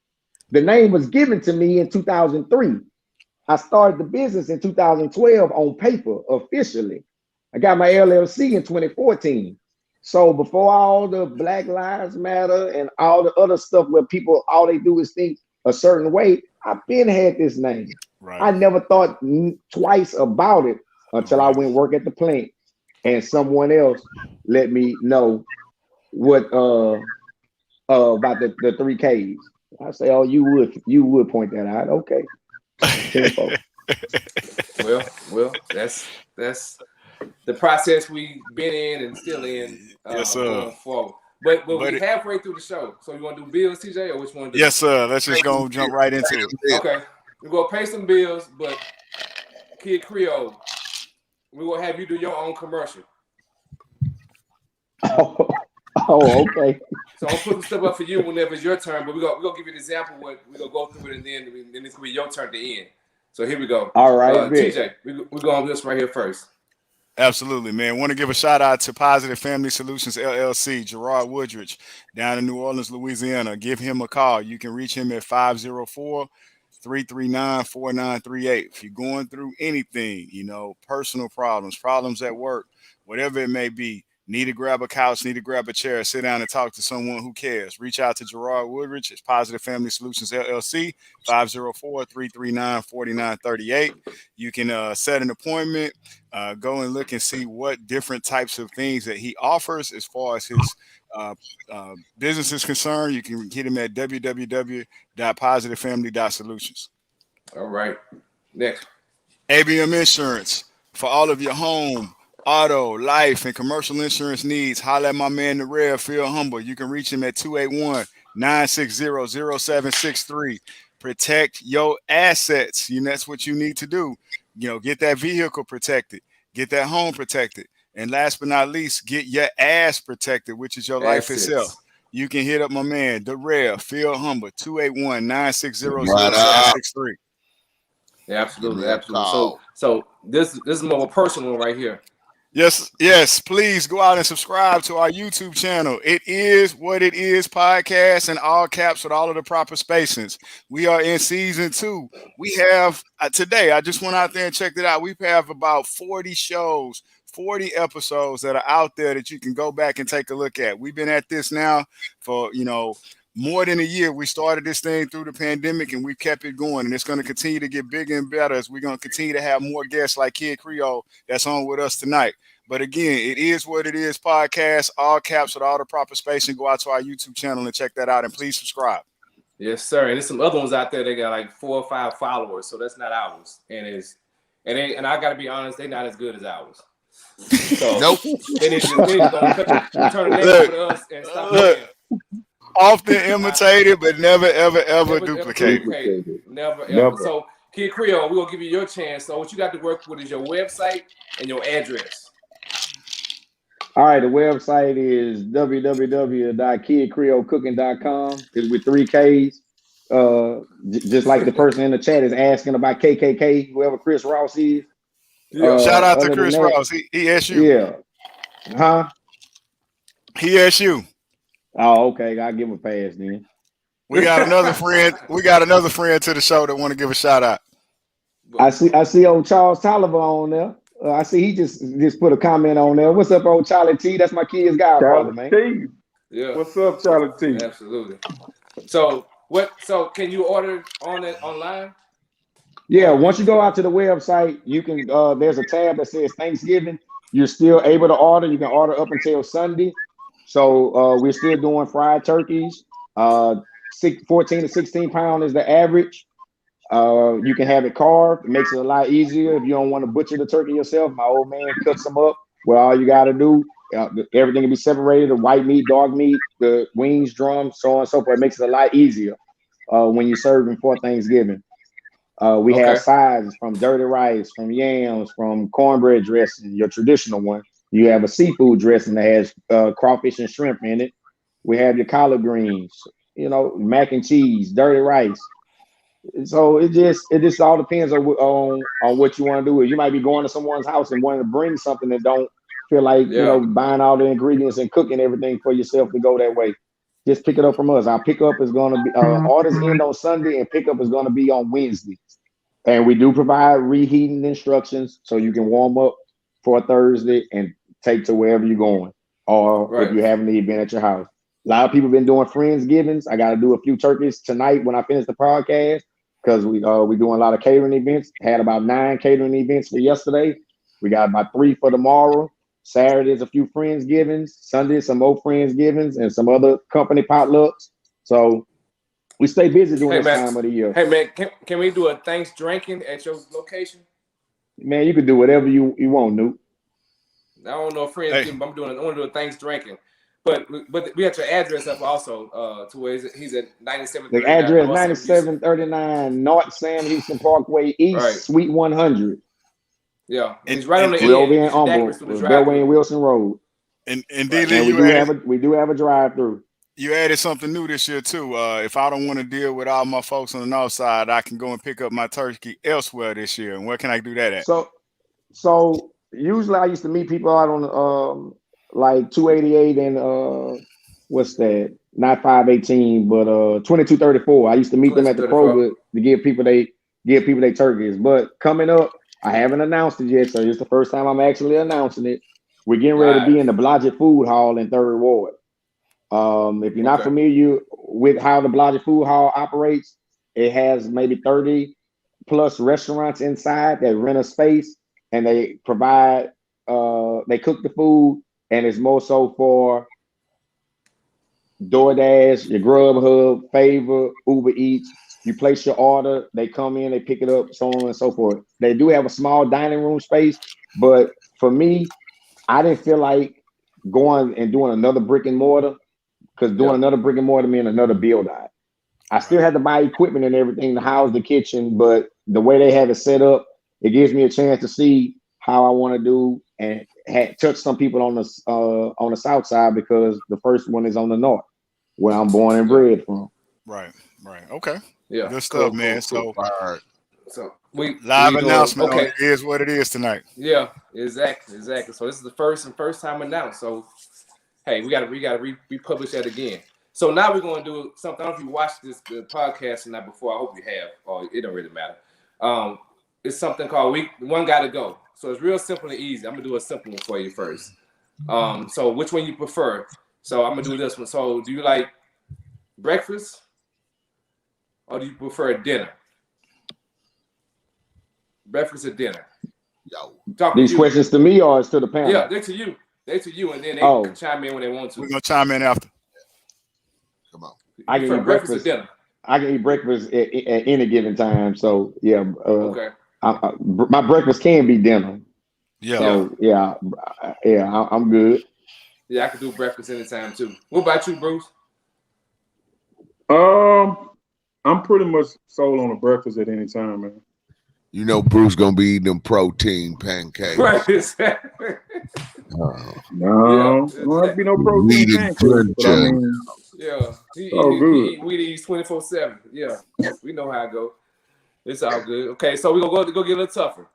The name was given to me in 2003. I started the business in 2012 on paper officially. I got my LLC in 2014. So before all the Black Lives Matter and all the other stuff where people, all they do is think a certain way, I've been had this name. Right. I never thought twice about it until I went work at the plant and someone else let me know what about the 3 Ks. I say, "Oh, you would point that out." Okay. Well, that's the process we've been in and still in. Yes, sir. Going forward. But we're halfway through the show. So you want to do bills, TJ, or which one? Yes, sir. Let's just go jump right into it. Okay. We're going to pay some bills, but Kid Creole, we're going to have you do your own commercial. Oh, okay. So I'm putting stuff up for you whenever it's your turn, but we're going to give you an example. We're going to go through it, and then it's going to be your turn to end. So here we go. All right, TJ, we're going to this right here first. Absolutely, man. Want to give a shout out to Positive Family Solutions LLC, Gerard Woodridge, down in New Orleans, Louisiana. Give him a call. You can reach him at 504-339-4938. If you're going through anything, you know, personal problems at work, whatever it may be, need to grab a couch, need to grab a chair, sit down and talk to someone who cares. Reach out to Gerard Woodridge. It's Positive Family Solutions LLC, 504-339-4938. You can set an appointment, go and look and see what different types of things that he offers as far as his business is concerned. You can get him at www.positivefamily.solutions. All right. Next. ABM Insurance for all of your home, auto, life, and commercial insurance needs. Holler at my man, the Rev, Phil Humble. You can reach him at 281-960-0763. Protect your assets. You know, that's what you need to do. You know, get that vehicle protected, get that home protected, and last but not least, get your ass protected, which is your life itself. You can hit up my man, the Rev, Phil Humble, 281-960-0763. Yeah, absolutely. So this is more personal right here. Yes, please go out and subscribe to our YouTube channel. It Is What It Is podcast in all caps with all of the proper spacings. We are in season 2. We have today, I just went out there and checked it out. We have about 40 shows, 40 episodes that are out there that you can go back and take a look at. We've been at this now for, more than a year. We started this thing through the pandemic and we've kept it going, and it's going to continue to get bigger and better as we're going to continue to have more guests like Kid Creole that's on with us tonight. But again, It Is What It Is podcast, all caps with all the proper spacing. Go out to our YouTube channel and check that out, and please subscribe. Yes, sir. And there's some other ones out there. They got like 4 or 5 followers, so that's not ours. And I got to be honest, they're not as good as ours. So nope. They need to turn the name over to us and stop playing. Often imitated, but never, ever duplicated. Never, ever. So, Kid Creole, we're going to give you your chance. So, what you got to work with is your website and your address. All right, the website is www.kidcreolecooking.com. It's with 3 Ks. Just like the person in the chat is asking about KKK, whoever Chris Ross is. Yeah. Shout out to other than Chris that, Ross. He SU. Yeah. Huh? He SU. Oh, okay. I'll give him a pass then. We got another friend. We got another friend to the show that want to give a shout out. I see old Charles Tolliver on there. I see he just put a comment on there. What's up, old Charlie T? That's my kid's godfather, man. T. Yeah. What's up, Charlie T? Absolutely. So can you order on it online? Yeah, once you go out to the website, you can there's a tab that says Thanksgiving. You're still able to order. You can order up until Sunday. So we're still doing fried turkeys. 14 to 16 pound is the average. You can have it carved. It makes it a lot easier if you don't want to butcher the turkey yourself. My old man cuts them up. Well, all you got to do, everything can be separated: the white meat, dog meat, the wings, drums, so on and so forth. It makes it a lot easier when you're serving for Thanksgiving. We have sides from dirty rice, from yams, from cornbread dressing, your traditional one. You have a seafood dressing that has crawfish and shrimp in it. We have your collard greens, mac and cheese, dirty rice. So it just all depends on what you want to do. You might be going to someone's house and wanting to bring something and don't feel like buying all the ingredients and cooking everything for yourself to go that way. Just pick it up from us. Our pickup is going to be orders end on Sunday and pickup is going to be on Wednesday. And we do provide reheating instructions so you can warm up for Thursday and take to wherever you're going, or if you're having the event at your house. A lot of people have been doing Friendsgivings. I got to do a few turkeys tonight when I finish the podcast because we're doing a lot of catering events. Had about 9 catering events for yesterday. We got about 3 for tomorrow. Saturday's a few Friendsgivings. Sunday, some more Friendsgivings and some other company potlucks. So we stay busy during this time of the year. Hey, man, can we do a thanks drinking at your location? Man, you can do whatever you want, Newt. I don't know if Friendsgiving, but I want to do a thanks drinking. But we have your address up also to where he's at 9739. The address 9739 North Sam Houston Parkway East, Suite 100. Yeah, he's right on the end. Over in Humble, Beltway and Wilson Road. And we do have a drive-through. You added something new this year too. If I don't want to deal with all my folks on the north side, I can go and pick up my turkey elsewhere this year. And where can I do that at? So usually I used to meet people out on like 288 and what's that? Not 518, but 2234. I used to meet them at the Kroger to give people their turkeys. But coming up, I haven't announced it yet, so it's the first time I'm actually announcing it. We're getting ready to be in the Blodgett Food Hall in 3rd Ward. If you're not familiar with how the Blodgett Food Hall operates, it has maybe 30 plus restaurants inside that rent a space and they provide they cook the food, and it's more so for DoorDash, your Grubhub, Favor, Uber Eats. You place your order, they come in, they pick it up, so on and so forth. They do have a small dining room space, but for me, I didn't feel like going and doing another brick and mortar, because doing another brick and mortar means another build out. I still had to buy equipment and everything to house the kitchen, but the way they have it set up, it gives me a chance to see how I want to do and touch some people on the south side, because the first one is on the north, where I'm born and bred from. Right. Okay. Yeah. Good stuff, man. Cool. So we announcement. Okay, it is what it is tonight. Yeah, exactly. So this is the first time announced. So hey, we gotta republish that again. So now we're gonna do something. I don't know if you watched the podcast tonight before. I hope you have. Or it don't really matter. It's something called One Gotta Go. So it's real simple and easy. I'm gonna do a simple one for you first. So which one you prefer? So I'm gonna do this one. So do you like breakfast or do you prefer dinner? Breakfast or dinner? These questions to me or to the panel? Yeah, they're to you. And then they can chime in when they want to. We're gonna chime in after. Come on. I can eat breakfast or dinner. I can eat breakfast at any given time. So yeah. Okay. My breakfast can be dinner. Yeah. So yeah, I'm good. Yeah, I can do breakfast anytime too. What about you, Bruce? I'm pretty much sold on a breakfast at any time, man. You know Bruce gonna be eating them protein pancakes. Right. No, there won't be no protein pancakes. But I mean, yeah. He good. eat Wheaties 24/7. Yeah, we know how it go. It's all good. Okay, so we're gonna go get a little tougher.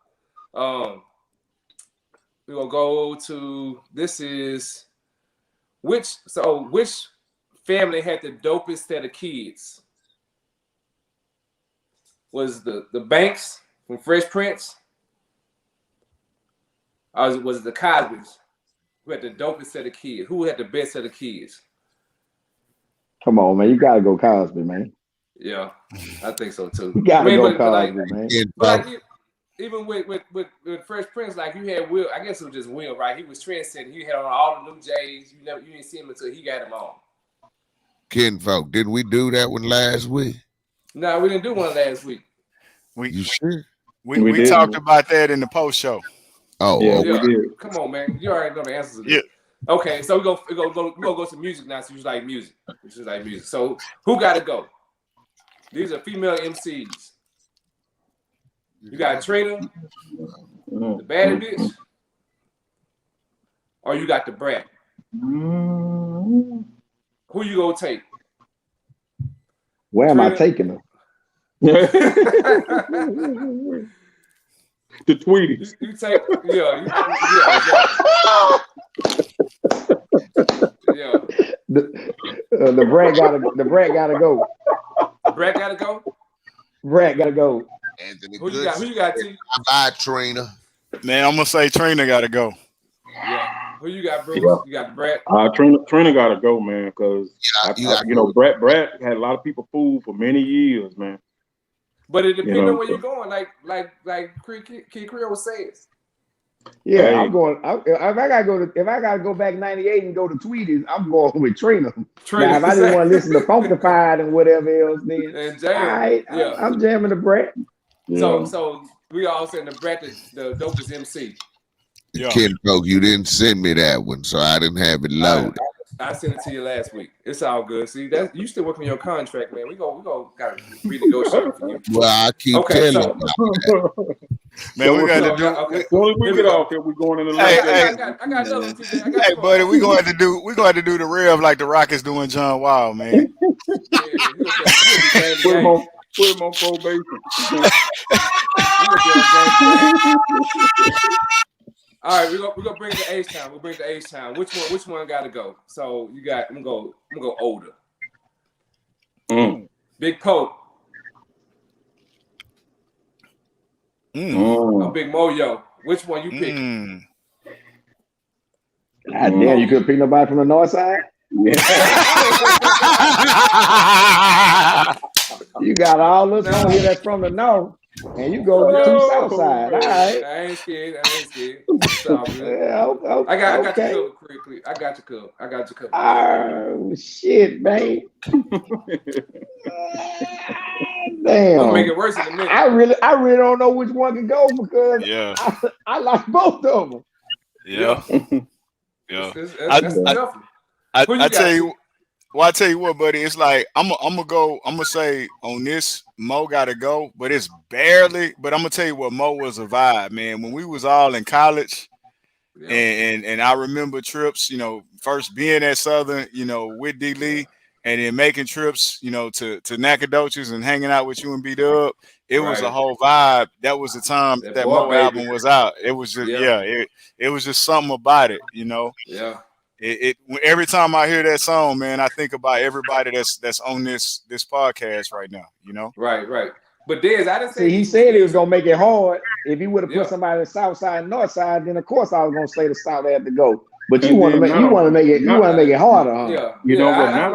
We're gonna go to this is which family had the dopest set of kids? Was the Banks from Fresh Prince? Or was it the Cosbys who had the dopest set of kids? Who had the best set of kids? Come on, man. You gotta go Cosby, man. Yeah, I think so too. You gotta go but Cosby, man. But like even with Fresh Prince, like you had Will. I guess it was just Will, right? He was trendsetting. He had on all the new J's. You didn't see him until he got him on. Kinfolk, did we do that one last week? No, we didn't do one last week. You sure? We talked about that in the post show. Oh, yeah, okay. we did. Come on, man. You already know the answers to this. Yeah. Okay, so we're gonna go to music now. So you like music. So who got to go? These are female MCs. You got Trina, the baddie bitch, or you got the brat. Who you gonna take? Where am I taking her? The Tweeties. You take, yeah. The brat gotta go. The brat gotta go. Brat gotta go. Anthony, Who you got, T? Bye, Trina. Man, I'm gonna say Trina gotta go. Yeah. Who you got, Bruce? Yeah. You got the brat. Trina gotta go, man, because Brad had a lot of people fooled for many years, man. But it depends on where you're going, like Kid Kreole says. Yeah, Hey. I'm going. If I gotta go back 98 and go to Tweeties, I'm going with Trina. Now, if I didn't want to listen to Funkified and whatever else, then And jam. all right, Yeah. I'm jamming the brat. Yeah. So we all saying the brat the dopest MC. Yeah. Kinfolk, you didn't send me that one, so I didn't have it loaded. I sent it to you last week. It's all good. See, that you still working on your contract, man. We go gotta renegotiate for you. Well, I keep telling you. Man, we got to do. Okay. As soon as we get off here, we're going in the Hey, left. hey. I got another one, TJ. I got Hey, buddy, we going to do the rev like the Rockets doing John Wall, man. Put him on probation. All right, we're gonna bring it to H-Town. We'll bring it to H-Town. Which one gotta go? So you got I'm gonna go older. Big Pope. Or Big Moyo. Which one you pick? God damn, you couldn't pick nobody from the north side? You got all this on here that's from the north, and you go to the south side. All right. I ain't scared. It's all good. Yeah, okay. I got you covered quickly. I got you covered. Oh shit, man. Damn. I'll make it worse in a minute. I really don't know which one to go because I like both of them. Yeah. That's tough. I tell you what, buddy. It's like I'm gonna say on this Mo gotta go, but it's barely. But I'm gonna tell you what, Mo was a vibe, man. When we was all in college, and I remember trips, first being at Southern, with D Lee, and then making trips, to Nacogdoches and hanging out with you and B-Dub. It was a whole vibe. That was the time that Mo album was out. It was just it was just something about it, Yeah. It every time I hear that song, man, I think about everybody that's on this podcast right now, Right. But Dez, I didn't say he said he was gonna make it hard. If he would have put somebody on the south side and north side, then of course I was gonna say the south had to go. But you want to make it harder, huh? Yeah. You know what? Not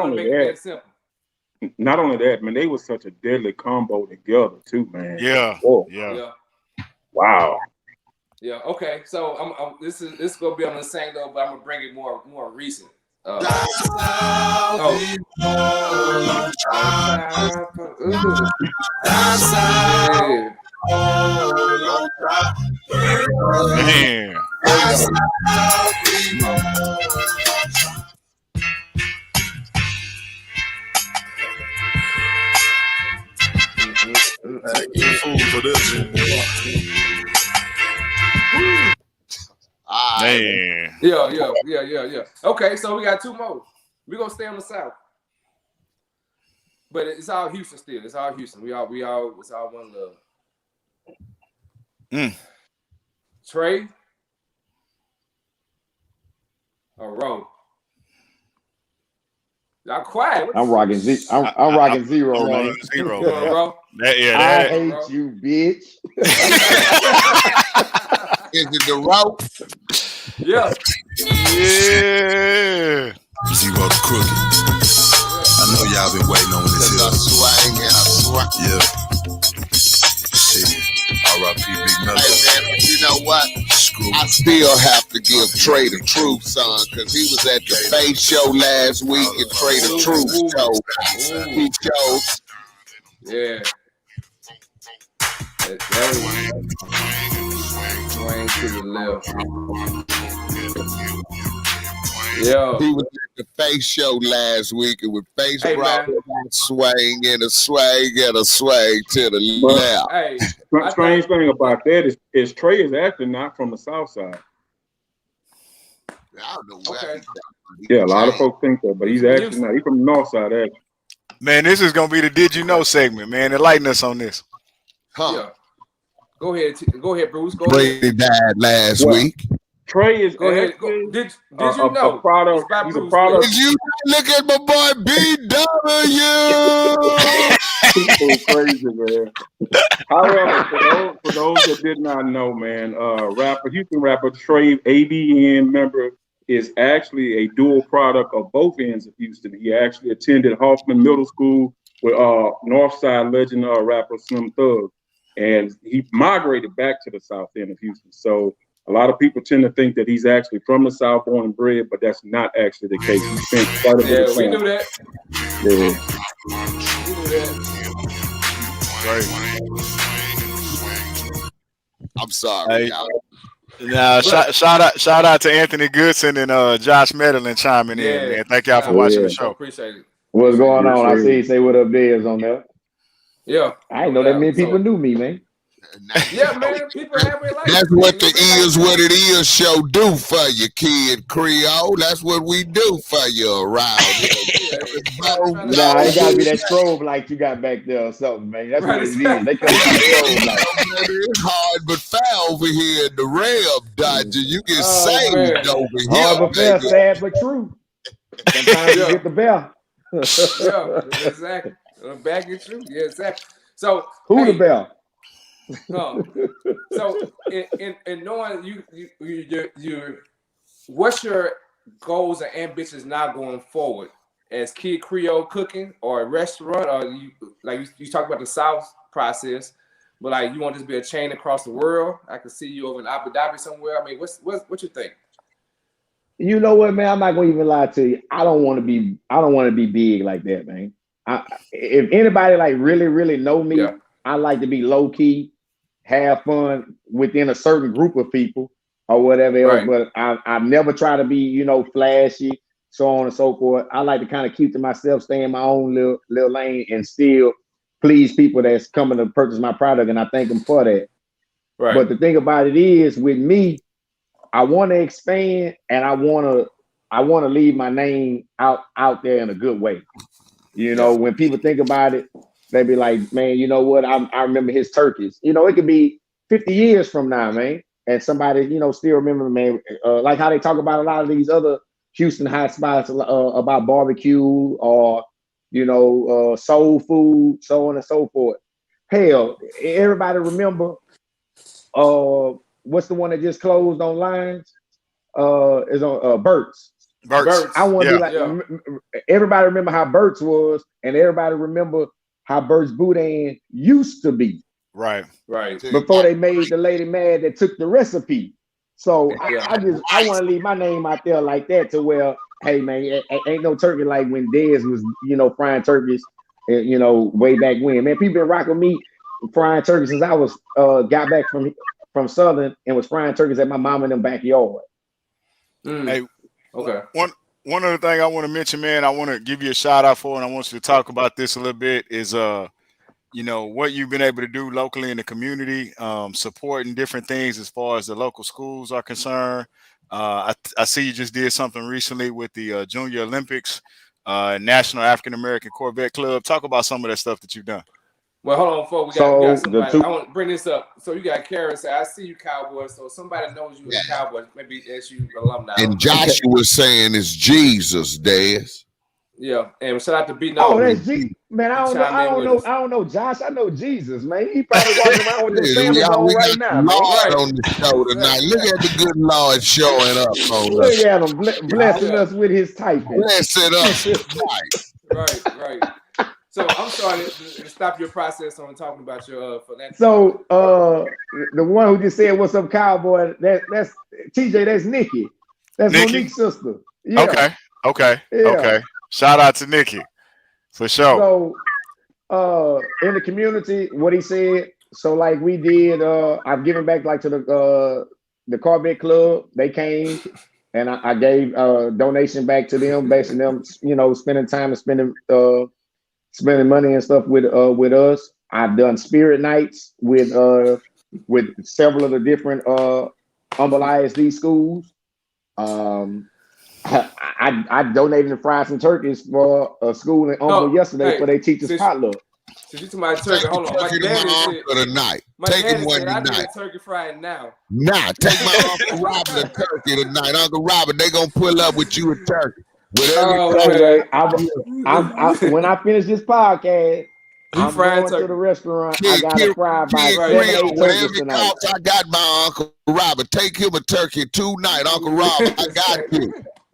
only that, man, they was such a deadly combo together too, man. Yeah. Oh. Yeah. Wow. Yeah. Okay. So this is gonna be on the same though, but I'm gonna bring it more recent. Man. For this. Man. Yeah. Okay, so we got two more. We're gonna stay on the south. But it's all Houston still. It's all Houston. It's all one love. Trey or Ro? Y'all quiet. I'm rocking I'm rocking zero, man. Zero. Ro? I hate you, bitch. Is it the rope? Yeah. Yeah. Zero the Crooked. I know y'all been waiting on this here. I swang and I swang. Yeah. Shit. R.I.P. Big Miller. Hey, man, but you know what? I still have to give Trey the truth, son, because he was at the Face show last week and Trey the truth show. He showed. Yeah. Swing to the left. Yo. He was at the Face show last week and with Face brought swing and a swing and a swing to the left. Hey, strange thing about that is Trey is actually not from the South Side. I don't know where yeah, a lot of folks think that, but he's actually not. He's from the North Side, actually. Man, this is gonna be the Did You Know segment, man. Enlighten us on this. Yeah. Go ahead, Bruce. Brady died last week. Trey is go ahead. Did you know? A product. He's a product. Did you look at my boy BW? People crazy, man. However, for those that did not know, man, Houston rapper Trey, ABN member, is actually a dual product of both ends of Houston. He actually attended Hoffman Middle School with Northside legend rapper Slim Thug, and he migrated back to the South End of Houston. So a lot of people tend to think that he's actually from the South, born and bred, but that's not actually the case. He spent quite a bit of time. We knew that. Yeah. We knew that. Right. I'm sorry. Now, shout out to Anthony Goodson and Josh Medlin chiming in, man. Thank y'all for watching the show. Appreciate it. What's going on? I see you say what up there is on there. Yeah. I didn't know that many people knew me, man. Yeah, man. People have it like that's what the Is What It Is show do for you, kid Creole. That's what we do for you around here. Nah, it gotta be that strobe like you got back there or something, man. That's what it is. They come to strobe like. It's hard but foul over here in the Rev Dodger. You get saved over here. Hard but fair, sad but true. Sometimes you get the bell. Yeah, exactly. Back is true. Yeah, exactly. So who the bell? So in knowing you what's your goals and ambitions now going forward as Kid Creole Cooking or a restaurant, or you talk about the South process, but like you want this to be a chain across the world? I can see you over in Abu Dhabi somewhere. I mean, what you think? You know what, man? I'm not gonna even lie to you. I don't want to be big like that, man. If anybody like really know me, I like to be low key, have fun within a certain group of people or whatever else. But I never try to be, flashy, so on and so forth. I like to kind of keep to myself, stay in my own little lane, and still please people that's coming to purchase my product, and I thank them for that. Right. But the thing about it is, with me, I want to expand, and I want to leave my name out there in a good way. When people think about it, they be like, man, you know what? I remember his turkeys. It could be 50 years from now, man, and somebody, still remember, man, like how they talk about a lot of these other Houston hot spots about barbecue or, soul food, so on and so forth. Hell, everybody remember, what's the one that just closed on Lines? Is on Burt's. Burt's. I want to be like everybody remember how Burt's was, and everybody remember how Burt's Boudin used to be. Right. Before they made the lady mad that took the recipe. So I want to leave my name out there like that to where, hey man, ain't no turkey like when Dez was, frying turkeys, way back when. Man, people been rocking me frying turkeys since I was got back from Southern and was frying turkeys at my mom and them backyard. Hey, okay. One other thing I want to mention, man, I want to give you a shout out for, and I want you to talk about this a little bit, is what you've been able to do locally in the community, supporting different things as far as the local schools are concerned. I see you just did something recently with the Junior Olympics. National African American Corvette Club. Talk about some of that stuff that you've done. Well, hold on, folks. We got somebody. I want to bring this up. So you got Karen say, I see you, Cowboy. So somebody knows you as a Cowboy, maybe SU alumni. And Joshua saying it's Jesus, Dez. Yeah, and shout out to B. Oh, that's Jesus, man. I don't know Josh. I know Jesus, man. He probably walking around with his family on right now, man. Lord on the show tonight. Look at the good Lord showing up on us. Look at him blessing us with his typing. Blessing us. Right. So I'm sorry to stop your process on talking about your philanthropy. So the one who just said, "What's up, Cowboy?" That's TJ. That's Nikki. That's Monique's sister. Yeah. Okay. Shout out to Nikki, for sure. So, in the community, what he said. So, like we did, I've given back like to the Corvette Club. They came, and I gave donation back to them, basically them, spending time and spending money and stuff with us. I've done spirit nights with several of the different Humble ISD schools. I donated the fries and turkeys for a school in Humble yesterday for their teachers potluck. So you my turkey. Hold on. My daddy said tonight. Take him one tonight. I need a turkey fry now. Nah, take my Uncle Robert a turkey tonight. Uncle Robert, they gonna pull up with you a turkey. When I finish this podcast, I'm going to the restaurant. I got a fry by 7-8 turkeys tonight. I got my Uncle Robert. Take him a turkey tonight, Uncle Robert. I got you.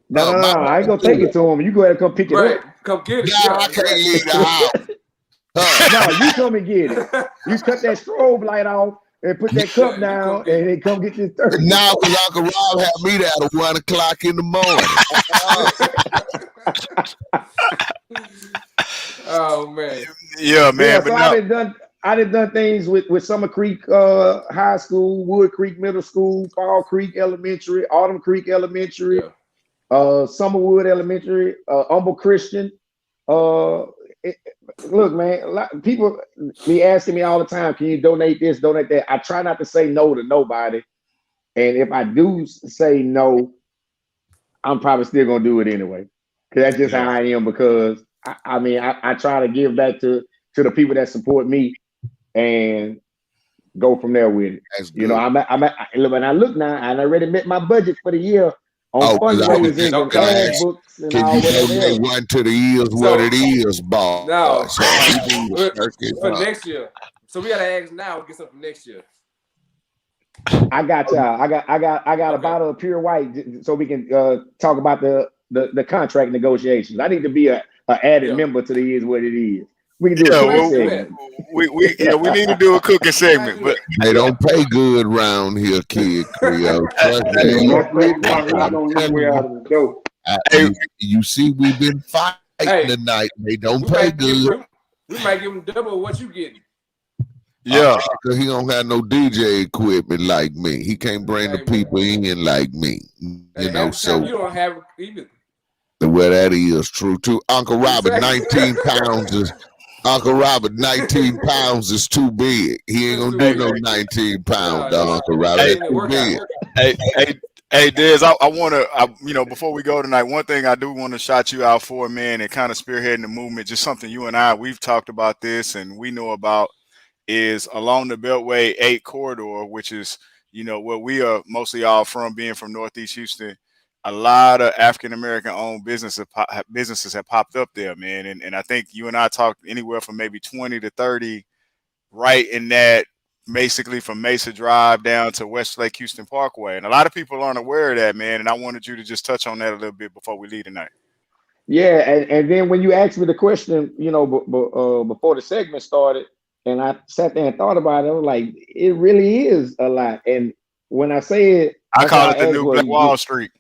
No, I ain't gonna take it to him. You go ahead and come pick it up. Come get it. Yeah, I can't leave the house. No, you come and get it. You cut that strobe light off and put that cup down, and then come get this turkey. Now, because Uncle Rob had me there at 1 o'clock in the morning. Oh man. Yeah, man. Yeah, so I done things with Summer Creek High School, Wood Creek Middle School, Fall Creek Elementary, Autumn Creek Elementary. Yeah. Summerwood Elementary, Humble Christian. Look, man, people be asking me all the time, can you donate this, donate that? I try not to say no to nobody. And if I do say no, I'm probably still going to do it anyway. Because that's just how I am, because I try to give back to the people that support me and go from there with it. When I look now, I already met my budget for the year. Fundraising and cash books and all that. One to the is what it is, boss. No, for next year. So we gotta ask now. Get something next year. I got y'all. I got a bottle of pure white, so we can talk about the contract negotiations. I need to be a added member to the is what it is. We can do a cooking segment. We need to do a cooking segment, but they don't pay good around here, kid. Creole. You see, we've been fighting tonight. They don't pay good. We might give them double what you getting. Yeah, because he don't have no DJ equipment like me. He can't bring the people in like me. So you don't have even. Well, that is true too. Uncle Robert, 19 pounds is. Uncle Robert, 19 pounds is too big. He ain't gonna do no 19 pound, Uncle Robert. That's too big. Hey, Des, I want to, before we go tonight, one thing I do want to shout you out for, man, and kind of spearheading the movement. Just something you and we've talked about this, and we know about is along the Beltway 8 corridor, which is where we are mostly all from, being from Northeast Houston. A lot of African-American owned businesses have popped up there, man. And I think you and I talked anywhere from maybe 20 to 30 right in that, basically from Mesa Drive down to Westlake Houston Parkway. And a lot of people aren't aware of that, man. And I wanted you to just touch on that a little bit before we leave tonight. Yeah. And then when you asked me the question, before the segment started, and I sat there and thought about it, I was like, it really is a lot. And when I say it, I call it the new Black Wall Street.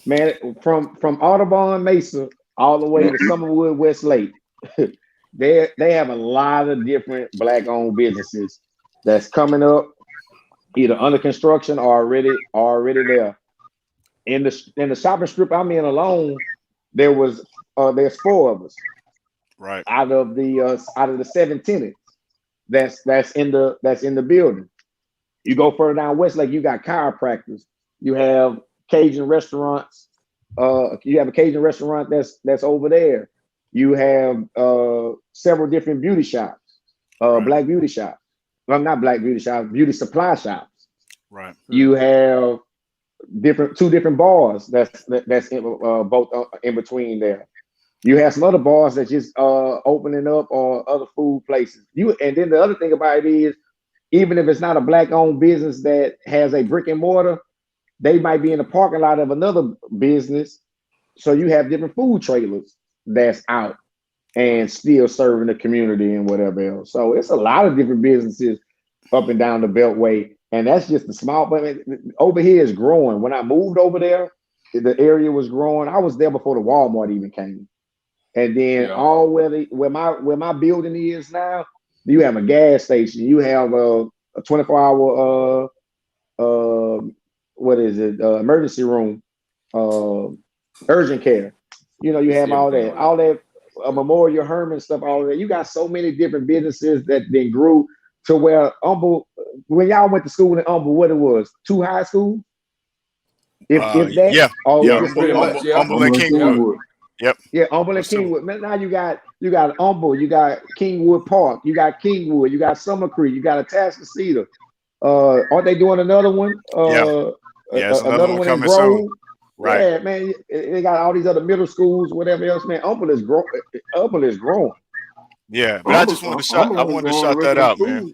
Man, from Audubon Mesa all the way to Summerwood Westlake, they have a lot of different Black-owned businesses that's coming up, either under construction or already there. In the shopping strip I'm in alone, there's 4 of us, right? Out of the 7 tenants that's in the building. You go further down Westlake, you got chiropractors, you have Cajun restaurants, you have a Cajun restaurant that's over there. You have several different beauty shops, black beauty shops. Well, not black beauty shops, beauty supply shops. Right. You have two different bars that's in, both in between there. You have some other bars that just opening up or other food places. And then the other thing about it is, even if it's not a black-owned business that has a brick and mortar, they might be in the parking lot of another business. So you have different food trailers that's out and still serving the community and whatever else. So it's a lot of different businesses up and down the Beltway. And that's just the small, but over here is growing. When I moved over there, the area was growing. I was there before the Walmart even came. And then where my building is now, you have a gas station. You have a 24-hour emergency room, urgent care. You know, you have all that Memorial Herman stuff, all of that. You got so many different businesses that then grew to where Humble, when y'all went to school in Humble, what it was, 2 high schools? If that, Humble and Kingwood. Yep. Yeah, Humble and Kingwood. Now you got Humble, you got Kingwood Park, you got Kingwood, you got Summer Creek, you got Atascocita. Aren't they doing another one? Another one coming soon. Right. Yeah, man. They got all these other middle schools, whatever else, man. Humble is growing. Yeah, but I just wanted to shout that out, man.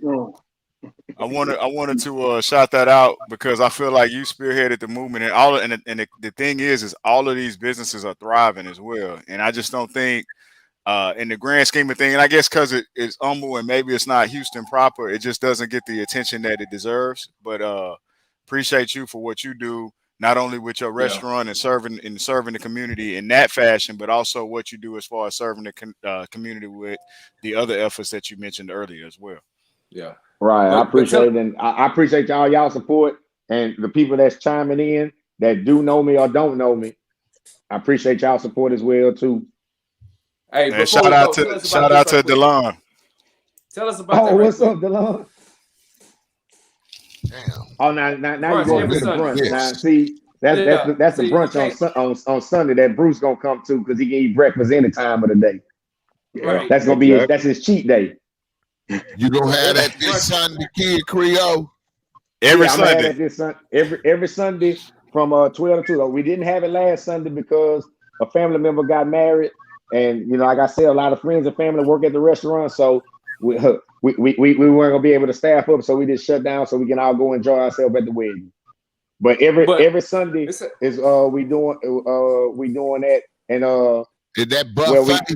I wanted to shout that out because I feel like you spearheaded the movement, and the thing is all of these businesses are thriving as well. And I just don't think, in the grand scheme of things, and I guess because it's Humble and maybe it's not Houston proper, it just doesn't get the attention that it deserves. But appreciate you for what you do, not only with your restaurant and serving the community in that fashion, but also what you do as far as serving the community with the other efforts that you mentioned earlier as well. Yeah. Right. I appreciate it. And I appreciate y'all support and the people that's chiming in that do know me or don't know me. I appreciate y'all support as well too. Hey, man, shout out to DeLon. Tell us about what's up, DeLon? Damn. Oh, now you're going to the brunch. Yeah. Now, see, that's the brunch on Sunday that Bruce gonna come to because he can eat breakfast any time of the day. Right. That's gonna be that's his cheat day. You gonna have that this Sunday, kid Creole? Every Sunday. Every Sunday from 12 to 2. We didn't have it last Sunday because a family member got married, and like I said, a lot of friends and family work at the restaurant, so we weren't gonna be able to staff up, so we just shut down so we can all go enjoy ourselves at the wedding. But every Sunday is we doing that, and is that buffet?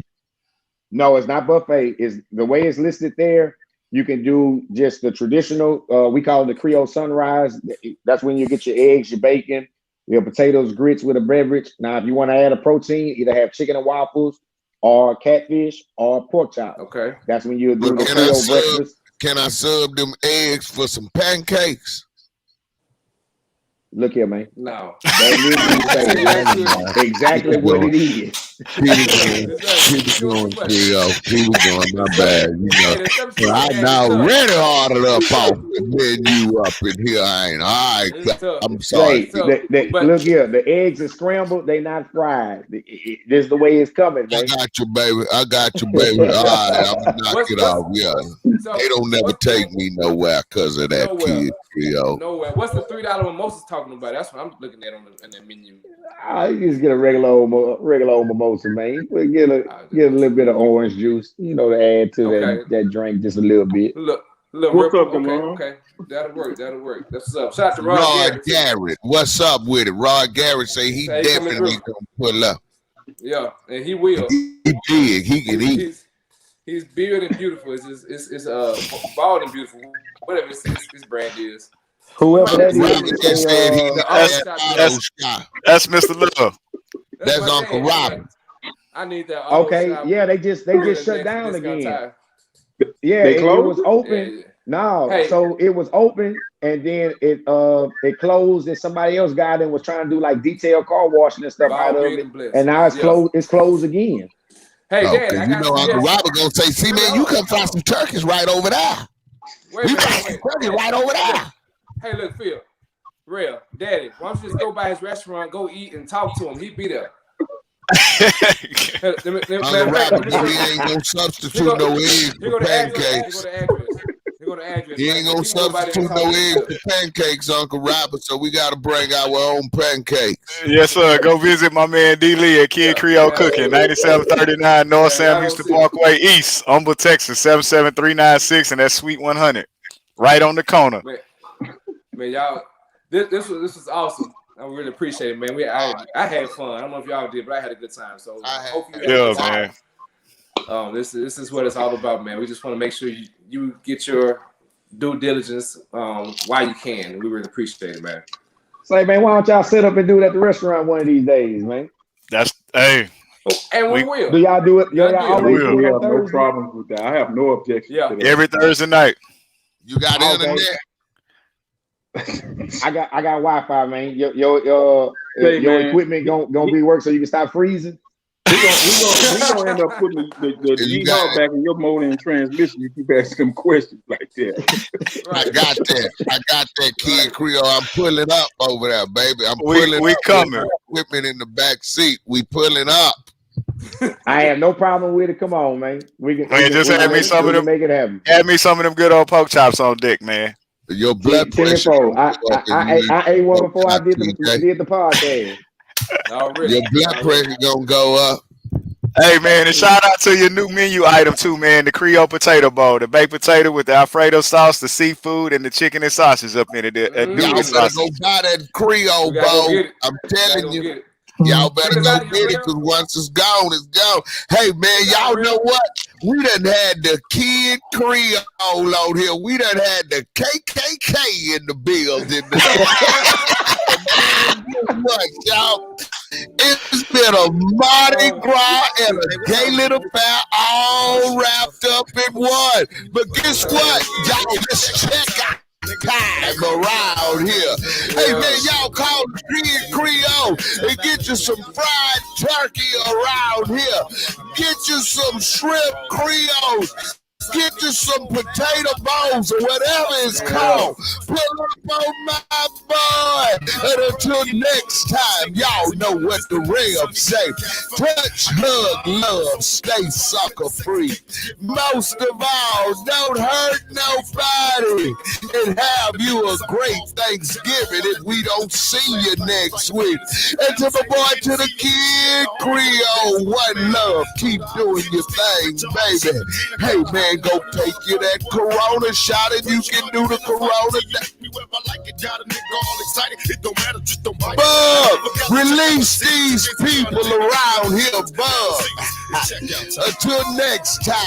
No, it's not buffet. Is the way it's listed there. You can do just the traditional. We call it the Creole sunrise. That's when you get your eggs, your bacon, your potatoes, grits with a beverage. Now, if you want to add a protein, either have chicken and waffles, or catfish, or pork chop. Okay, that's when you do the Creole breakfast. Can I sub them eggs for some pancakes? Look here, man. No. Exactly what it is. People going, my bad. I now already ordered up off the menu up in here. I'm sorry. Look here, the eggs are scrambled. They not fried. This is the way it's coming, man. I got you, baby. All right, I'm gonna knock it off. Yeah. They don't never take me nowhere because of that kid. Nowhere. What's the $3 mimosas talking about? That's what I'm looking at on the menu. You just get a regular old mimosa, man. Get a little bit of orange juice, to add to that drink just a little bit. What's up, okay. That'll work. That's what's up. Shout out to Rod Garrett. What's up with it? Rod Garrett say he definitely gonna pull up. Yeah, and he will. He big. He can eat. He's big and beautiful. It's bald and beautiful. Whatever his brand is. Whoever that is, that's Mr. Love. That's Uncle Robin. I need that. Okay, yeah, they just shut down again. Yeah, it was open. Yeah. No, so it was open and then it closed and somebody else got in was trying to do like detailed car washing and stuff out of it. And now it's closed. It's closed again. Hey, Dad, Uncle Robert gonna say, "See, man, you can find some turkeys right over there. We got some turkeys right over there." Hey, look, Phil. Real, Daddy, why don't you just go by his restaurant, go eat and talk to him? He'd be there. Uncle Robert, he ain't gonna substitute no eggs for pancakes. He ain't gonna substitute no eggs for pancakes, Uncle Robert. So we gotta bring our own pancakes. Yes, sir. Go visit my man D. Lee at Kid Creole Cooking, 9739 North Sam Houston Parkway East, Humble, Texas, 77396, and that's Suite 100, right on the corner. Man, y'all, this was awesome. I really appreciate it, man. I had fun. I don't know if y'all did, but I had a good time. So hopefully, man. This is what it's all about, man. We just want to make sure you get your due diligence while you can. We really appreciate it, man. Say, man, why don't y'all sit up and do it at the restaurant one of these days, man? Hey. And we will. Do y'all do it? Y'all always do it. We have no problems with that. I have no objection to that. Every Thursday night. You got internet? I got Wi-Fi, man. Your equipment gonna be work so you can stop freezing. We gonna end up putting the G-Hub back in your motor and transmission. You keep asking them questions like that. I got that Kid Creole. I'm pulling up over there, baby. We coming. Equipment in the back seat. We pulling up. I have no problem with it. Come on, man. We can have me some of them. Make it happen. Add me some of them good old pork chops on deck, man. Your blood pressure. I ate one before I did the podcast. Your blood pressure gonna go up. Hey, man, and shout out to your new menu item too, man. The Creole potato bowl, the baked potato with the Alfredo sauce, the seafood, and the chicken and sausage up in it. Y'all better go buy that Creole bowl. I'm telling you. Y'all better go get it, because once it's gone, it's gone. Hey, man, y'all know what? We done had the Kid Creole on here. We done had the KKK in the building. What, y'all? It's been a Mardi Gras and a gay little fair all wrapped up in one. But guess what? Y'all just check out time around here. Hey, man, y'all call the Kid Creole and get you some fried turkey around here. Get you some shrimp Creoles. Get you some potato bowls or whatever it's called. Pull up on my boy. And until next time, y'all know what the Rev say. Touch, hug, love, stay sucker free. Most of all, don't hurt nobody. And have you a great Thanksgiving if we don't see you next week. And to my boy, to the Kid Creole, one love. Keep doing your things, baby. Hey, man, go take you that Corona shot and you can do the Corona. Bub, release these people around here, Bub. Until next time.